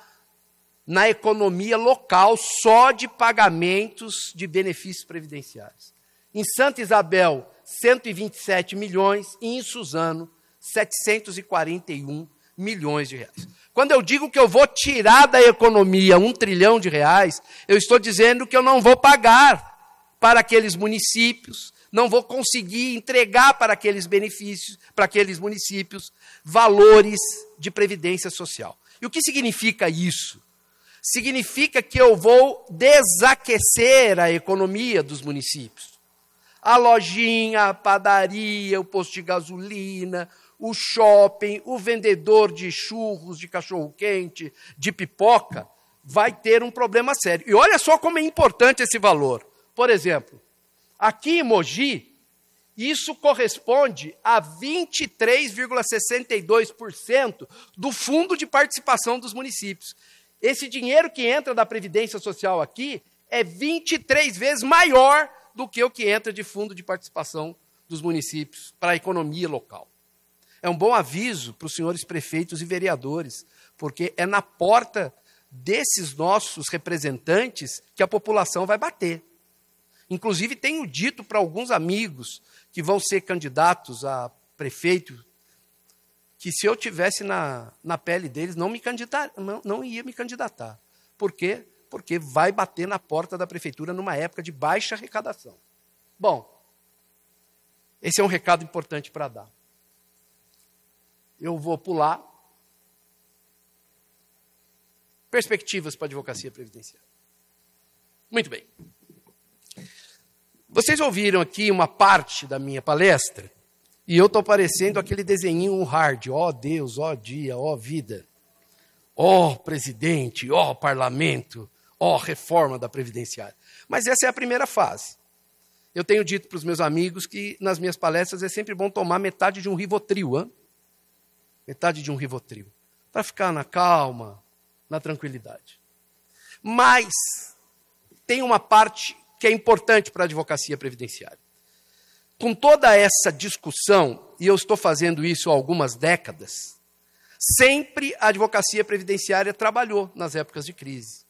na economia local só de pagamentos de benefícios previdenciários. Em Santa Isabel, 127 milhões e em Suzano, 741 milhões de reais. Quando eu digo que eu vou tirar da economia 1 trilhão de reais, eu estou dizendo que eu não vou pagar para aqueles municípios, não vou conseguir entregar para aqueles benefícios, para aqueles municípios, valores de previdência social. E o que significa isso? Significa que eu vou desaquecer a economia dos municípios. A lojinha, a padaria, o posto de gasolina, o shopping, o vendedor de churros, de cachorro-quente, de pipoca, vai ter um problema sério. E olha só como é importante esse valor. Por exemplo, aqui em Mogi, isso corresponde a 23,62% do fundo de participação dos municípios. Esse dinheiro que entra da Previdência Social aqui é 23 vezes maior do que o que entra de fundo de participação dos municípios para a economia local. É um bom aviso para os senhores prefeitos e vereadores, porque é na porta desses nossos representantes que a população vai bater. Inclusive, tenho dito para alguns amigos que vão ser candidatos a prefeito, que se eu tivesse na pele deles, não ia me candidatar. Por quê? Porque vai bater na porta da prefeitura numa época de baixa arrecadação. Bom, esse é um recado importante para dar. Eu vou pular. Perspectivas para a advocacia previdenciária. Muito bem. Vocês ouviram aqui uma parte da minha palestra, e eu estou parecendo aquele desenhinho hard. Ó Deus, ó dia, ó vida. Ó presidente, ó parlamento, ó reforma da previdenciária. Mas essa é a primeira fase. Eu tenho dito para os meus amigos que nas minhas palestras é sempre bom tomar metade de um Rivotril. Hein? Metade de um Rivotril. Para ficar na calma, na tranquilidade. Mas tem uma parte que é importante para a advocacia previdenciária. Com toda essa discussão, e eu estou fazendo isso há algumas décadas, sempre a advocacia previdenciária trabalhou nas épocas de crise.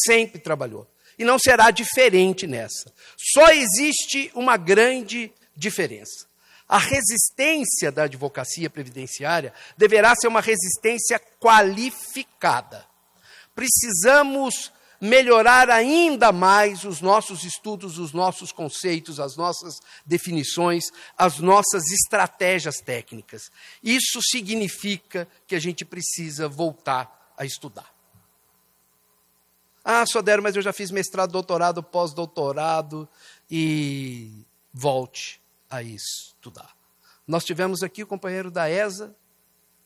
Sempre trabalhou. E não será diferente nessa. Só existe uma grande diferença. A resistência da advocacia previdenciária deverá ser uma resistência qualificada. Precisamos melhorar ainda mais os nossos estudos, os nossos conceitos, as nossas definições, as nossas estratégias técnicas. Isso significa que a gente precisa voltar a estudar. Ah, Sodero, mas eu já fiz mestrado, doutorado, pós-doutorado e volte a estudar. Nós tivemos aqui o companheiro da ESA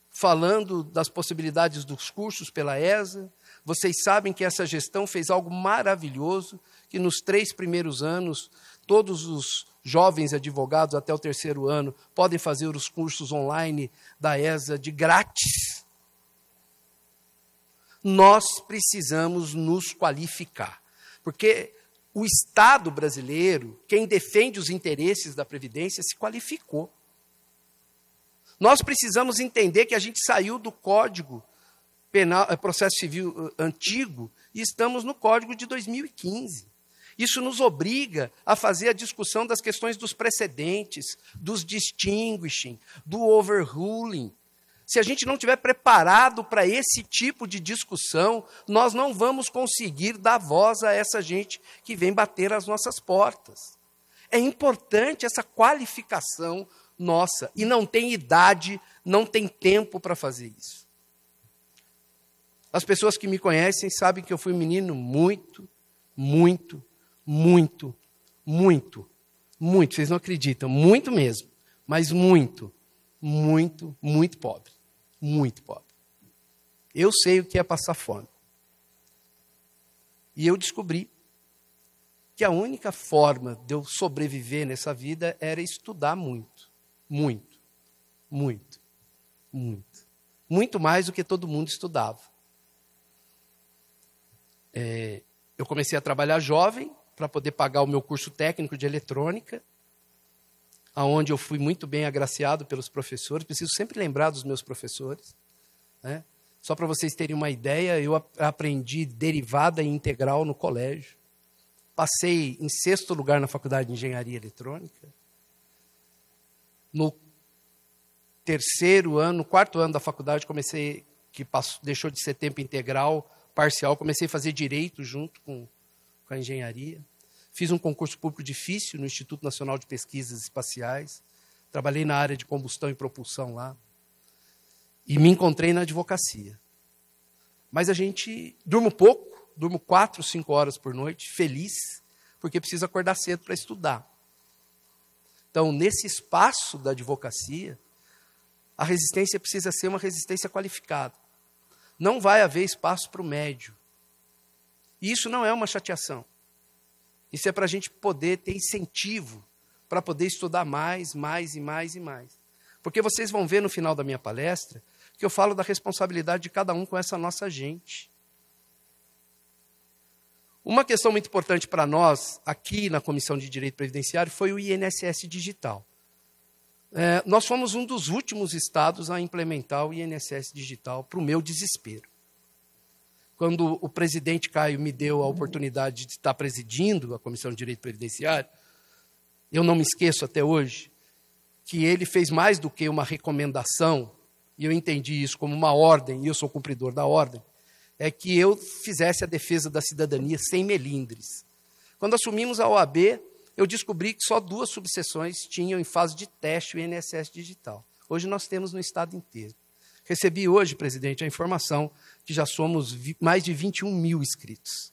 falando das possibilidades dos cursos pela ESA. Vocês sabem que essa gestão fez algo maravilhoso, que nos 3 primeiros anos, todos os jovens advogados até o 3º ano podem fazer os cursos online da ESA de grátis. Nós precisamos nos qualificar, porque o Estado brasileiro, quem defende os interesses da Previdência, se qualificou. Nós precisamos entender que a gente saiu do Código Penal, Processo Civil antigo e estamos no Código de 2015. Isso nos obriga a fazer a discussão das questões dos precedentes, dos distinguishing, do overruling. Se a gente não estiver preparado para esse tipo de discussão, nós não vamos conseguir dar voz a essa gente que vem bater às nossas portas. É importante essa qualificação nossa, e não tem idade, não tem tempo para fazer isso. As pessoas que me conhecem sabem que eu fui um menino muito, vocês não acreditam, muito mesmo, mas muito pobre. Muito pobre. Eu sei o que é passar fome. E eu descobri que a única forma de eu sobreviver nessa vida era estudar muito. Muito mais do que todo mundo estudava. Eu comecei a trabalhar jovem para poder pagar o meu curso técnico de eletrônica, onde eu fui muito bem agraciado pelos professores. Preciso sempre lembrar dos meus professores. Né? Só para vocês terem uma ideia, eu aprendi derivada e integral no colégio. Passei em 6º lugar na faculdade de engenharia eletrônica. No 4º ano da faculdade, deixou de ser tempo integral, parcial, comecei a fazer direito junto com a engenharia. Fiz um concurso público difícil no Instituto Nacional de Pesquisas Espaciais. Trabalhei na área de combustão e propulsão lá. E me encontrei na advocacia. Mas a gente durmo pouco, durmo 4, 5 horas por noite, feliz, porque preciso acordar cedo para estudar. Então, nesse espaço da advocacia, a resistência precisa ser uma resistência qualificada. Não vai haver espaço para o médio. E isso não é uma chateação. Isso é para a gente poder ter incentivo para poder estudar mais. Porque vocês vão ver no final da minha palestra que eu falo da responsabilidade de cada um com essa nossa gente. Uma questão muito importante para nós, aqui na Comissão de Direito Previdenciário, foi o INSS digital. Nós fomos um dos últimos estados a implementar o INSS digital, para o meu desespero. quando o presidente Caio me deu a oportunidade de estar presidindo a Comissão de Direito Previdenciário, eu não me esqueço até hoje, que ele fez mais do que uma recomendação, e eu entendi isso como uma ordem, e eu sou cumpridor da ordem, é que eu fizesse a defesa da cidadania sem melindres. Quando assumimos a OAB, eu descobri que só 2 subseções tinham em fase de teste o INSS digital. Hoje nós temos no estado inteiro. Recebi hoje, presidente, a informação que já somos mais de 21 mil inscritos.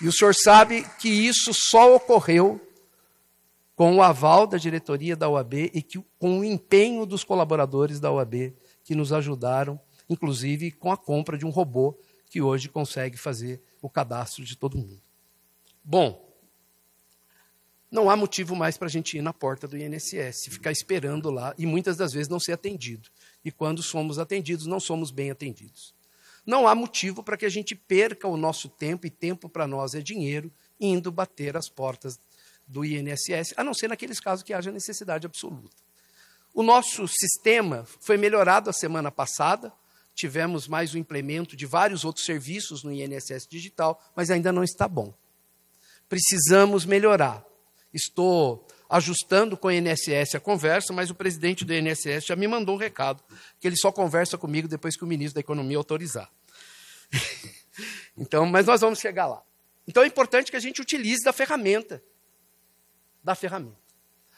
E o senhor sabe que isso só ocorreu com o aval da diretoria da OAB e com o empenho dos colaboradores da OAB que nos ajudaram, inclusive com a compra de um robô que hoje consegue fazer o cadastro de todo mundo. Bom, não há motivo mais para a gente ir na porta do INSS, ficar esperando lá e muitas das vezes não ser atendido. E quando somos atendidos, não somos bem atendidos. Não há motivo para que a gente perca o nosso tempo, e tempo para nós é dinheiro, indo bater as portas do INSS, a não ser naqueles casos que haja necessidade absoluta. O nosso sistema foi melhorado a semana passada, tivemos mais um implemento de vários outros serviços no INSS digital, mas ainda não está bom. Precisamos melhorar. Estou ajustando com o INSS a conversa, mas o presidente do INSS já me mandou um recado, que ele só conversa comigo depois que o ministro da Economia autorizar. Então, mas nós vamos chegar lá. Então é importante que a gente utilize da ferramenta.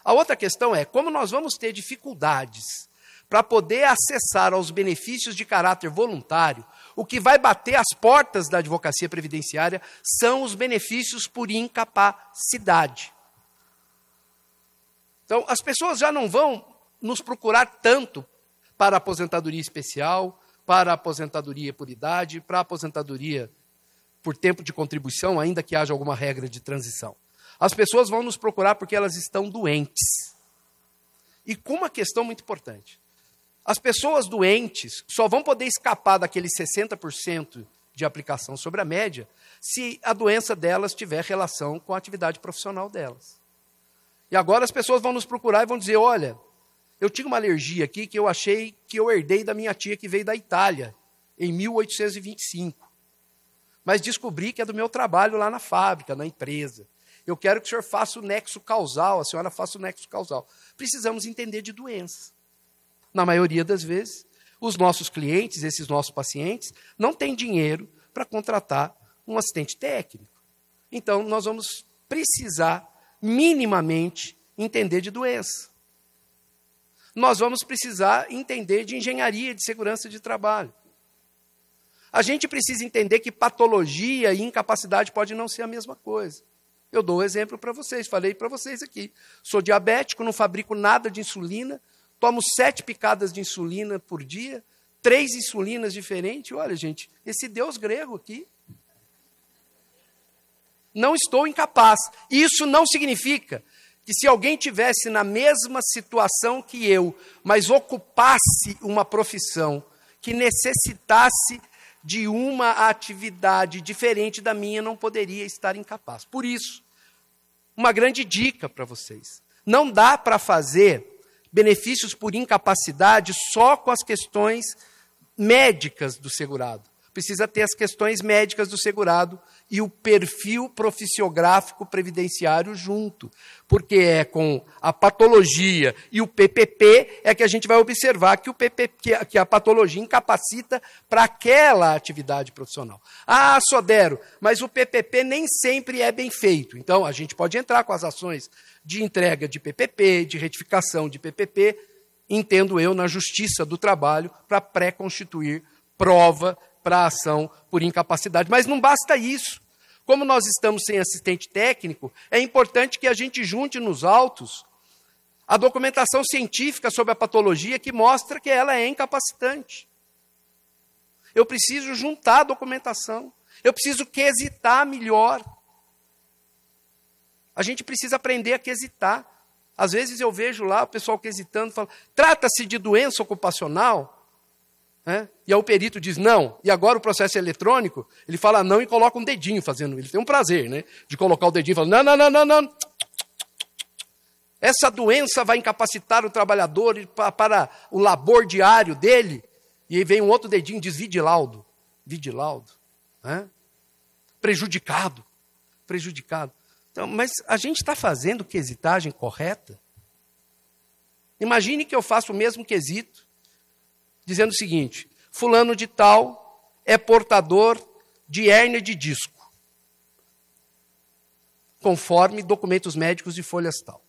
A outra questão é como nós vamos ter dificuldades para poder acessar aos benefícios de caráter voluntário. O que vai bater as portas da advocacia previdenciária são os benefícios por incapacidade. Então, as pessoas já não vão nos procurar tanto para a aposentadoria especial, para a aposentadoria por idade, para a aposentadoria por tempo de contribuição, ainda que haja alguma regra de transição. As pessoas vão nos procurar porque elas estão doentes. E com uma questão muito importante. As pessoas doentes só vão poder escapar daqueles 60% de aplicação sobre a média se a doença delas tiver relação com a atividade profissional delas. E agora as pessoas vão nos procurar e vão dizer, olha, eu tinha uma alergia aqui que eu achei que eu herdei da minha tia que veio da Itália, em 1825. Mas descobri que é do meu trabalho lá na fábrica, na empresa. Eu quero que o senhor faça o nexo causal, a senhora faça o nexo causal. Precisamos entender de doença. Na maioria das vezes, os nossos clientes, esses nossos pacientes, não têm dinheiro para contratar um assistente técnico. Então, nós vamos precisar, minimamente, entender de doença. Nós vamos precisar entender de engenharia de segurança de trabalho. A gente precisa entender que patologia e incapacidade pode não ser a mesma coisa. Eu dou um exemplo para vocês, falei para vocês aqui. Sou diabético, não fabrico nada de insulina, tomo 7 picadas de insulina por dia, 3 insulinas diferentes. Olha, gente, esse deus grego aqui. Não estou incapaz. Isso não significa que se alguém tivesse na mesma situação que eu, mas ocupasse uma profissão que necessitasse de uma atividade diferente da minha, não poderia estar incapaz. Por isso, uma grande dica para vocês. Não dá para fazer benefícios por incapacidade só com as questões médicas do segurado. Precisa ter as questões médicas do segurado e o perfil profissiográfico previdenciário junto. Porque é com a patologia e o PPP é que a gente vai observar que, que a patologia incapacita para aquela atividade profissional. Ah, Sodero, mas o PPP nem sempre é bem feito. Então, a gente pode entrar com as ações de entrega de PPP, de retificação de PPP, entendo eu, na Justiça do Trabalho, para pré-constituir prova para a ação por incapacidade. Mas não basta isso. Como nós estamos sem assistente técnico, é importante que a gente junte nos autos a documentação científica sobre a patologia que mostra que ela é incapacitante. Eu preciso juntar a documentação. Eu preciso quesitar melhor. A gente precisa aprender a quesitar. Às vezes eu vejo lá o pessoal quesitando, fala, trata-se de doença ocupacional? E aí o perito diz não, e agora o processo é eletrônico, ele fala não e coloca um dedinho fazendo, ele tem um prazer, de colocar o dedinho e falar não. essa doença vai incapacitar o trabalhador para o labor diário dele, e aí vem um outro dedinho e diz, vide laudo, né? Prejudicado. Então, mas a gente está fazendo quesitagem correta? Imagine que eu faço o mesmo quesito, dizendo o seguinte, fulano de tal é portador de hérnia de disco, conforme documentos médicos de folhas tal.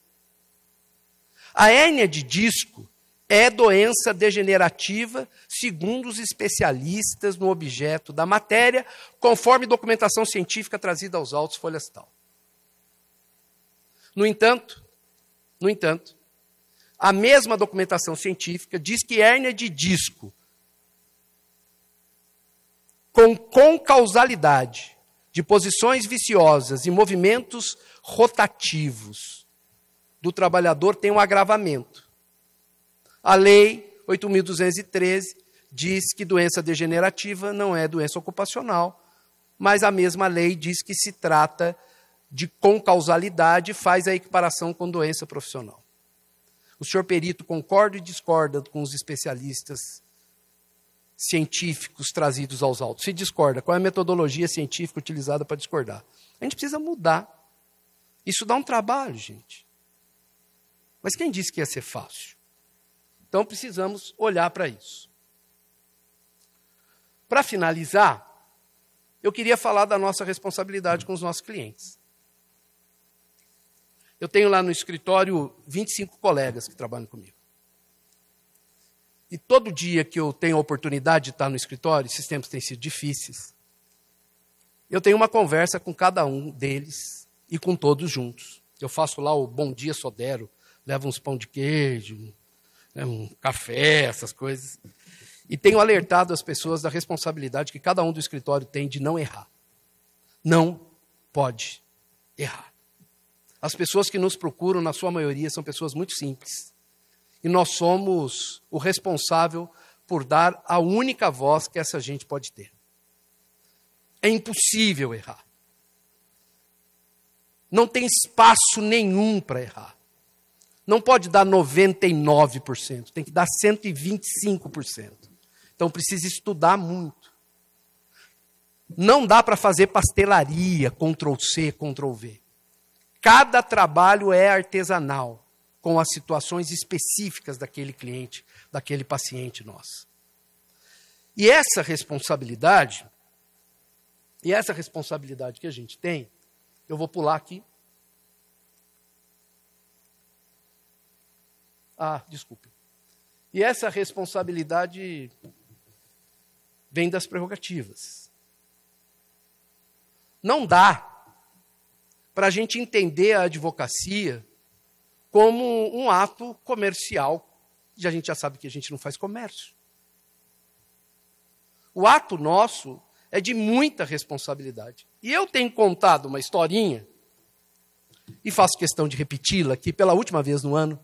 A hérnia de disco é doença degenerativa, segundo os especialistas no objeto da matéria, conforme documentação científica trazida aos autos folhas tal. No entanto, a mesma documentação científica diz que hérnia de disco com concausalidade de posições viciosas e movimentos rotativos do trabalhador tem um agravamento. A Lei 8.213 diz que doença degenerativa não é doença ocupacional, mas a mesma lei diz que se trata de concausalidade e faz a equiparação com doença profissional. O senhor perito concorda e discorda com os especialistas científicos trazidos aos autos? Se discorda, qual é a metodologia científica utilizada para discordar? A gente precisa mudar. Isso dá um trabalho, gente. Mas quem disse que ia ser fácil? Então precisamos olhar para isso. Para finalizar, eu queria falar da nossa responsabilidade com os nossos clientes. Eu tenho lá no escritório 25 colegas que trabalham comigo. E todo dia que eu tenho a oportunidade de estar no escritório, esses tempos têm sido difíceis, eu tenho uma conversa com cada um deles e com todos juntos. Eu faço lá o bom dia sodero, levo uns pão de queijo, um café, essas coisas. E tenho alertado as pessoas da responsabilidade que cada um do escritório tem de não errar. Não pode errar. As pessoas que nos procuram, na sua maioria, são pessoas muito simples. E nós somos o responsável por dar a única voz que essa gente pode ter. É impossível errar. Não tem espaço nenhum para errar. Não pode dar 99%, tem que dar 125%. Então precisa estudar muito. Não dá para fazer pastelaria, Ctrl+C, Ctrl+V. Cada trabalho é artesanal, com as situações específicas daquele cliente, daquele paciente nosso. E essa responsabilidade que a gente tem, eu vou pular aqui. Desculpe. E essa responsabilidade vem das prerrogativas. Não dá para a gente entender a advocacia como um ato comercial. A gente já sabe que a gente não faz comércio. O ato nosso é de muita responsabilidade. E eu tenho contado uma historinha, e faço questão de repeti-la aqui pela última vez no ano,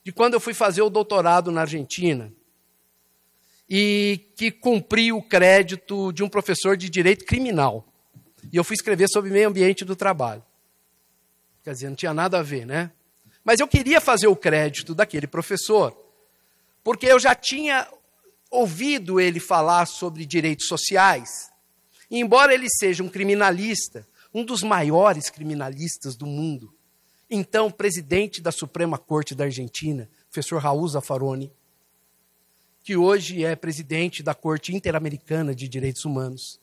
de quando eu fui fazer o doutorado na Argentina, e que cumpri o crédito de um professor de direito criminal. E eu fui escrever sobre meio ambiente do trabalho. Quer dizer, não tinha nada a ver, né? Mas eu queria fazer o crédito daquele professor, porque eu já tinha ouvido ele falar sobre direitos sociais. E embora ele seja um criminalista, um dos maiores criminalistas do mundo, então presidente da Suprema Corte da Argentina, professor Raul Zaffaroni, que hoje é presidente da Corte Interamericana de Direitos Humanos.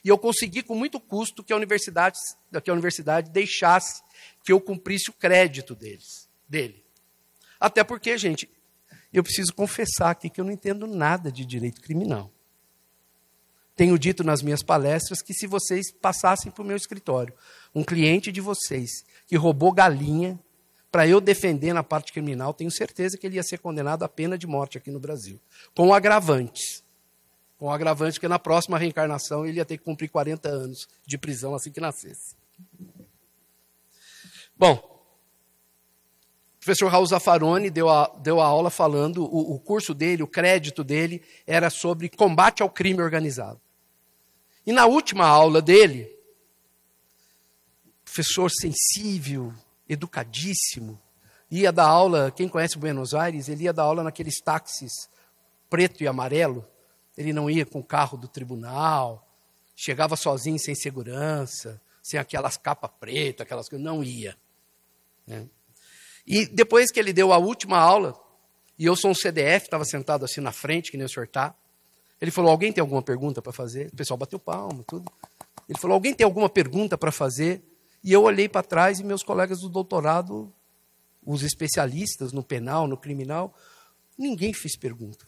E eu consegui, com muito custo, que a universidade deixasse que eu cumprisse o crédito dele. Até porque, gente, eu preciso confessar aqui que eu não entendo nada de direito criminal. Tenho dito nas minhas palestras que se vocês passassem para o meu escritório, um cliente de vocês que roubou galinha, para eu defender na parte criminal, tenho certeza que ele ia ser condenado à pena de morte aqui no Brasil. Com agravantes. Com agravante que na próxima reencarnação ele ia ter que cumprir 40 anos de prisão assim que nascesse. Bom, o professor Raul Zaffaroni deu a aula falando, o curso dele, o crédito dele, era sobre combate ao crime organizado. E na última aula dele, o professor sensível, educadíssimo. Ia dar aula, quem conhece Buenos Aires, ele ia dar aula naqueles táxis preto e amarelo. Ele não ia com o carro do tribunal, chegava sozinho, sem segurança, sem aquelas capas pretas, aquelas coisas, não ia. Né? E depois que ele deu a última aula, e eu sou um CDF, estava sentado assim na frente, que nem o senhor está, ele falou, alguém tem alguma pergunta para fazer? O pessoal bateu palma, tudo. Ele falou, alguém tem alguma pergunta para fazer? E eu olhei para trás e meus colegas do doutorado, os especialistas no penal, no criminal, ninguém fez pergunta.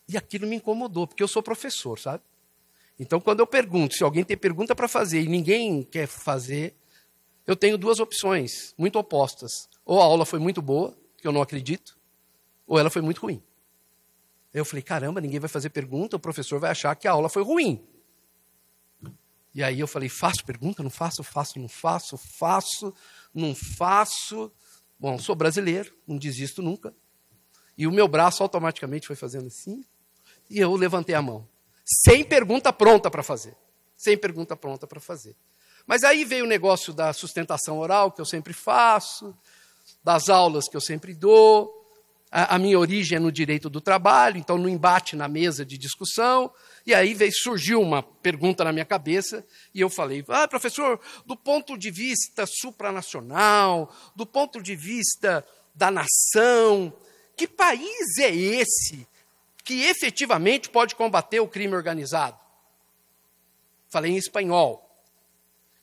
E aquilo me incomodou, porque eu sou professor, sabe? Então, quando eu pergunto, se alguém tem pergunta para fazer e ninguém quer fazer, eu tenho duas opções, muito opostas. Ou a aula foi muito boa, que eu não acredito, ou ela foi muito ruim. Eu falei, caramba, ninguém vai fazer pergunta, o professor vai achar que a aula foi ruim. E aí eu falei, faço pergunta? Não faço, faço, não faço, faço, não faço. Bom, sou brasileiro, não desisto nunca. E o meu braço automaticamente foi fazendo assim, e eu levantei a mão. Sem pergunta pronta para fazer. Sem pergunta pronta para fazer. Mas aí veio o negócio da sustentação oral, que eu sempre faço, das aulas que eu sempre dou. A minha origem é no direito do trabalho, então no embate na mesa de discussão. E aí surgiu uma pergunta na minha cabeça, e eu falei, professor, do ponto de vista supranacional, do ponto de vista da nação, que país é esse que efetivamente pode combater o crime organizado? Falei em espanhol.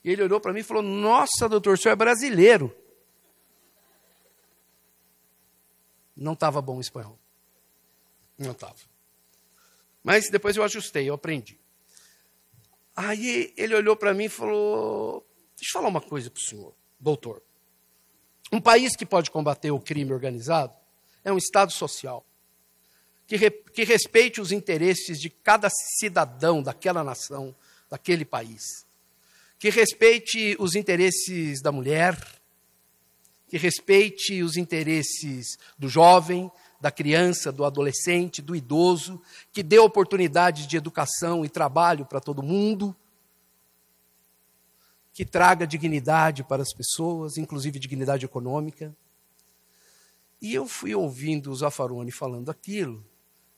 E ele olhou para mim e falou, nossa, doutor, o senhor é brasileiro. Não estava bom o espanhol. Não estava. Mas depois eu ajustei, eu aprendi. Aí ele olhou para mim e falou, deixa eu falar uma coisa para o senhor, doutor. Um país que pode combater o crime organizado é um Estado social, que respeite os interesses de cada cidadão daquela nação, daquele país, que respeite os interesses da mulher, que respeite os interesses do jovem, da criança, do adolescente, do idoso, que dê oportunidades de educação e trabalho para todo mundo, que traga dignidade para as pessoas, inclusive dignidade econômica. E eu fui ouvindo o Zaffaroni falando aquilo,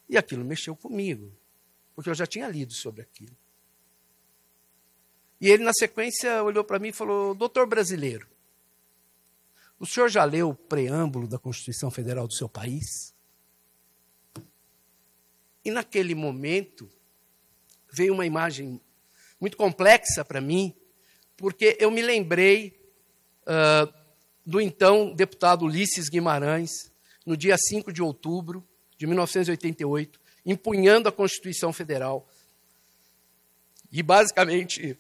e aquilo mexeu comigo, porque eu já tinha lido sobre aquilo. E ele, na sequência, olhou para mim e falou, doutor brasileiro, o senhor já leu o preâmbulo da Constituição Federal do seu país? E naquele momento, veio uma imagem muito complexa para mim, porque eu me lembrei do então deputado Ulisses Guimarães, no dia 5 de outubro de 1988, empunhando a Constituição Federal. E, basicamente,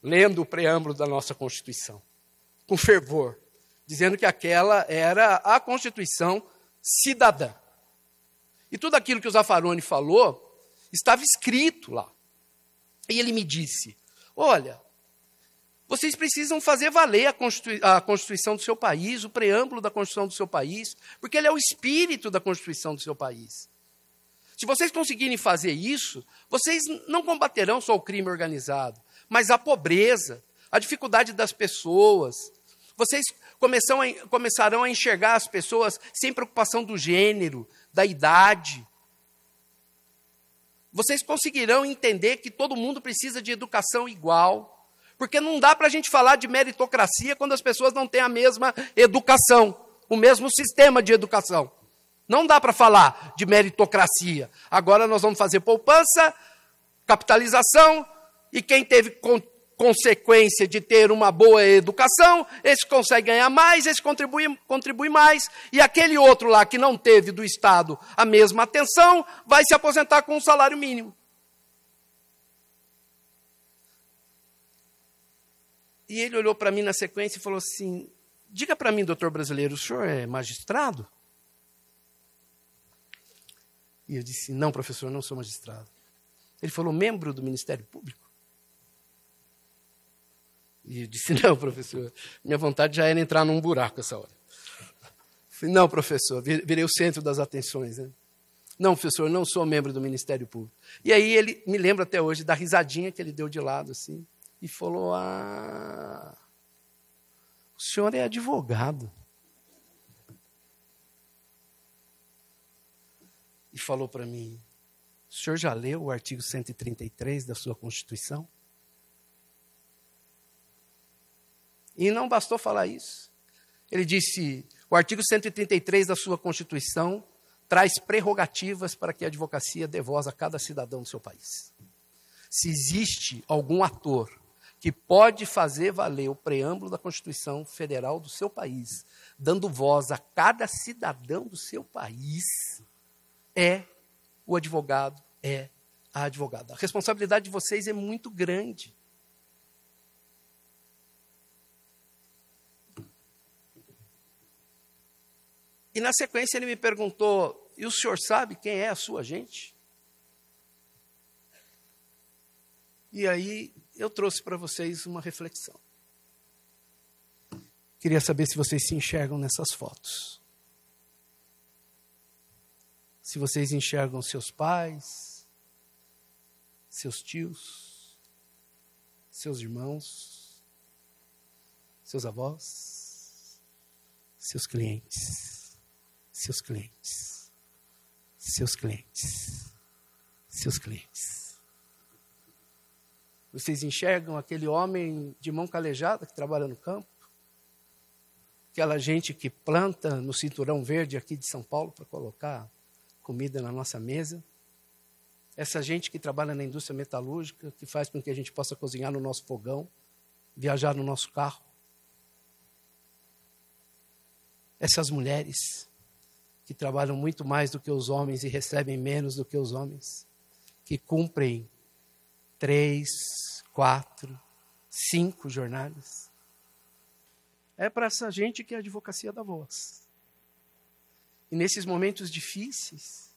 lendo o preâmbulo da nossa Constituição, com fervor, dizendo que aquela era a Constituição cidadã. E tudo aquilo que o Zaffaroni falou estava escrito lá. E ele me disse, olha, vocês precisam fazer valer a Constituição do seu país, o preâmbulo da Constituição do seu país, porque ele é o espírito da Constituição do seu país. Se vocês conseguirem fazer isso, vocês não combaterão só o crime organizado, mas a pobreza, a dificuldade das pessoas. Vocês começarão a enxergar as pessoas sem preocupação do gênero, da idade. Vocês conseguirão entender que todo mundo precisa de educação igual. Porque não dá para a gente falar de meritocracia quando as pessoas não têm a mesma educação, o mesmo sistema de educação. Não dá para falar de meritocracia. Agora nós vamos fazer poupança, capitalização, e quem teve consequência de ter uma boa educação, esse consegue ganhar mais, esse contribui mais, e aquele outro lá que não teve do Estado a mesma atenção, vai se aposentar com um salário mínimo. E ele olhou para mim na sequência e falou assim, diga para mim, doutor brasileiro, o senhor é magistrado? E eu disse, não, professor, não sou magistrado. Ele falou, membro do Ministério Público? E eu disse, não, professor, minha vontade já era entrar num buraco essa hora. Falei, não, professor, virei o centro das atenções. Né? Não, professor, não sou membro do Ministério Público. E aí ele me lembra até hoje da risadinha que ele deu de lado, assim. e falou: o senhor é advogado. E falou para mim: o senhor já leu o artigo 133 da sua Constituição? E não bastou falar isso. Ele disse: o artigo 133 da sua Constituição traz prerrogativas para que a advocacia dê voz a cada cidadão do seu país. Se existe algum ator que pode fazer valer o preâmbulo da Constituição Federal do seu país, dando voz a cada cidadão do seu país, é o advogado, é a advogada. A responsabilidade de vocês é muito grande. E na sequência ele me perguntou: e o senhor sabe quem é a sua gente? E aí eu trouxe para vocês uma reflexão. Queria saber se vocês se enxergam nessas fotos. Se vocês enxergam seus pais, seus tios, seus irmãos, seus avós, seus clientes, seus clientes, seus clientes, seus clientes. Vocês enxergam aquele homem de mão calejada que trabalha no campo? Aquela gente que planta no cinturão verde aqui de São Paulo para colocar comida na nossa mesa? Essa gente que trabalha na indústria metalúrgica, que faz com que a gente possa cozinhar no nosso fogão, viajar no nosso carro? Essas mulheres que trabalham muito mais do que os homens e recebem menos do que os homens, que cumprem 3, 4, 5 jornadas. É para essa gente que a advocacia dá voz. E nesses momentos difíceis,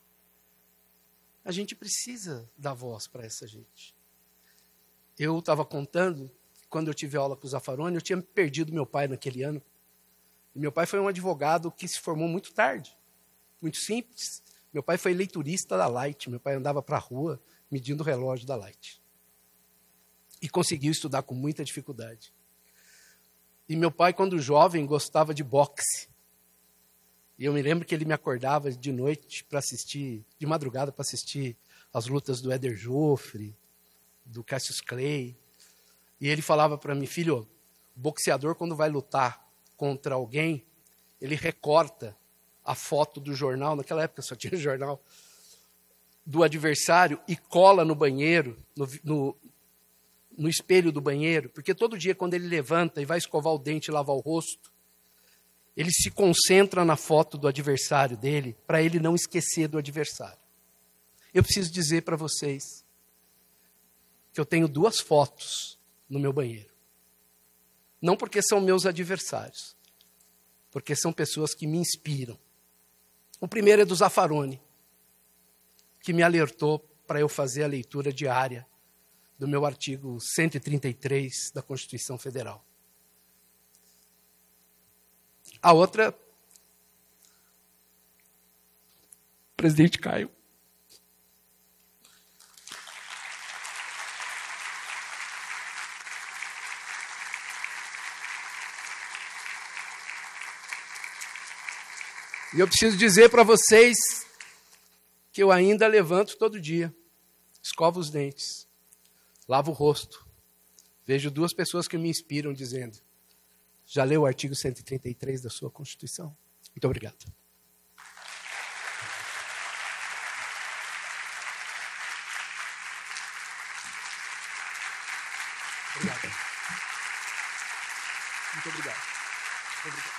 a gente precisa dar voz para essa gente. Eu estava contando que quando eu tive aula com o Zaffaroni, eu tinha perdido meu pai naquele ano. E meu pai foi um advogado que se formou muito tarde, muito simples. Meu pai foi leiturista da Light. Meu pai andava para a rua medindo o relógio da Light. E conseguiu estudar com muita dificuldade. E meu pai, quando jovem, gostava de boxe. E eu me lembro que ele me acordava de noite para assistir, de madrugada para assistir as lutas do Éder Joffre, do Cassius Clay. E ele falava para mim: filho, o boxeador quando vai lutar contra alguém, ele recorta a foto do jornal, naquela época só tinha jornal, do adversário e cola no banheiro, no espelho do banheiro, porque todo dia quando ele levanta e vai escovar o dente e lavar o rosto, ele se concentra na foto do adversário dele, para ele não esquecer do adversário. Eu preciso dizer para vocês que eu tenho 2 fotos no meu banheiro. Não porque são meus adversários, porque são pessoas que me inspiram. O primeiro é do Zaffaroni, que me alertou para eu fazer a leitura diária do meu artigo 133 da Constituição Federal. A outra, presidente Caio. E eu preciso dizer para vocês que eu ainda levanto todo dia, escovo os dentes, lavo o rosto, vejo 2 pessoas que me inspiram dizendo: já leu o artigo 133 da sua Constituição? Muito obrigado. Obrigado. Muito obrigado. Muito obrigado.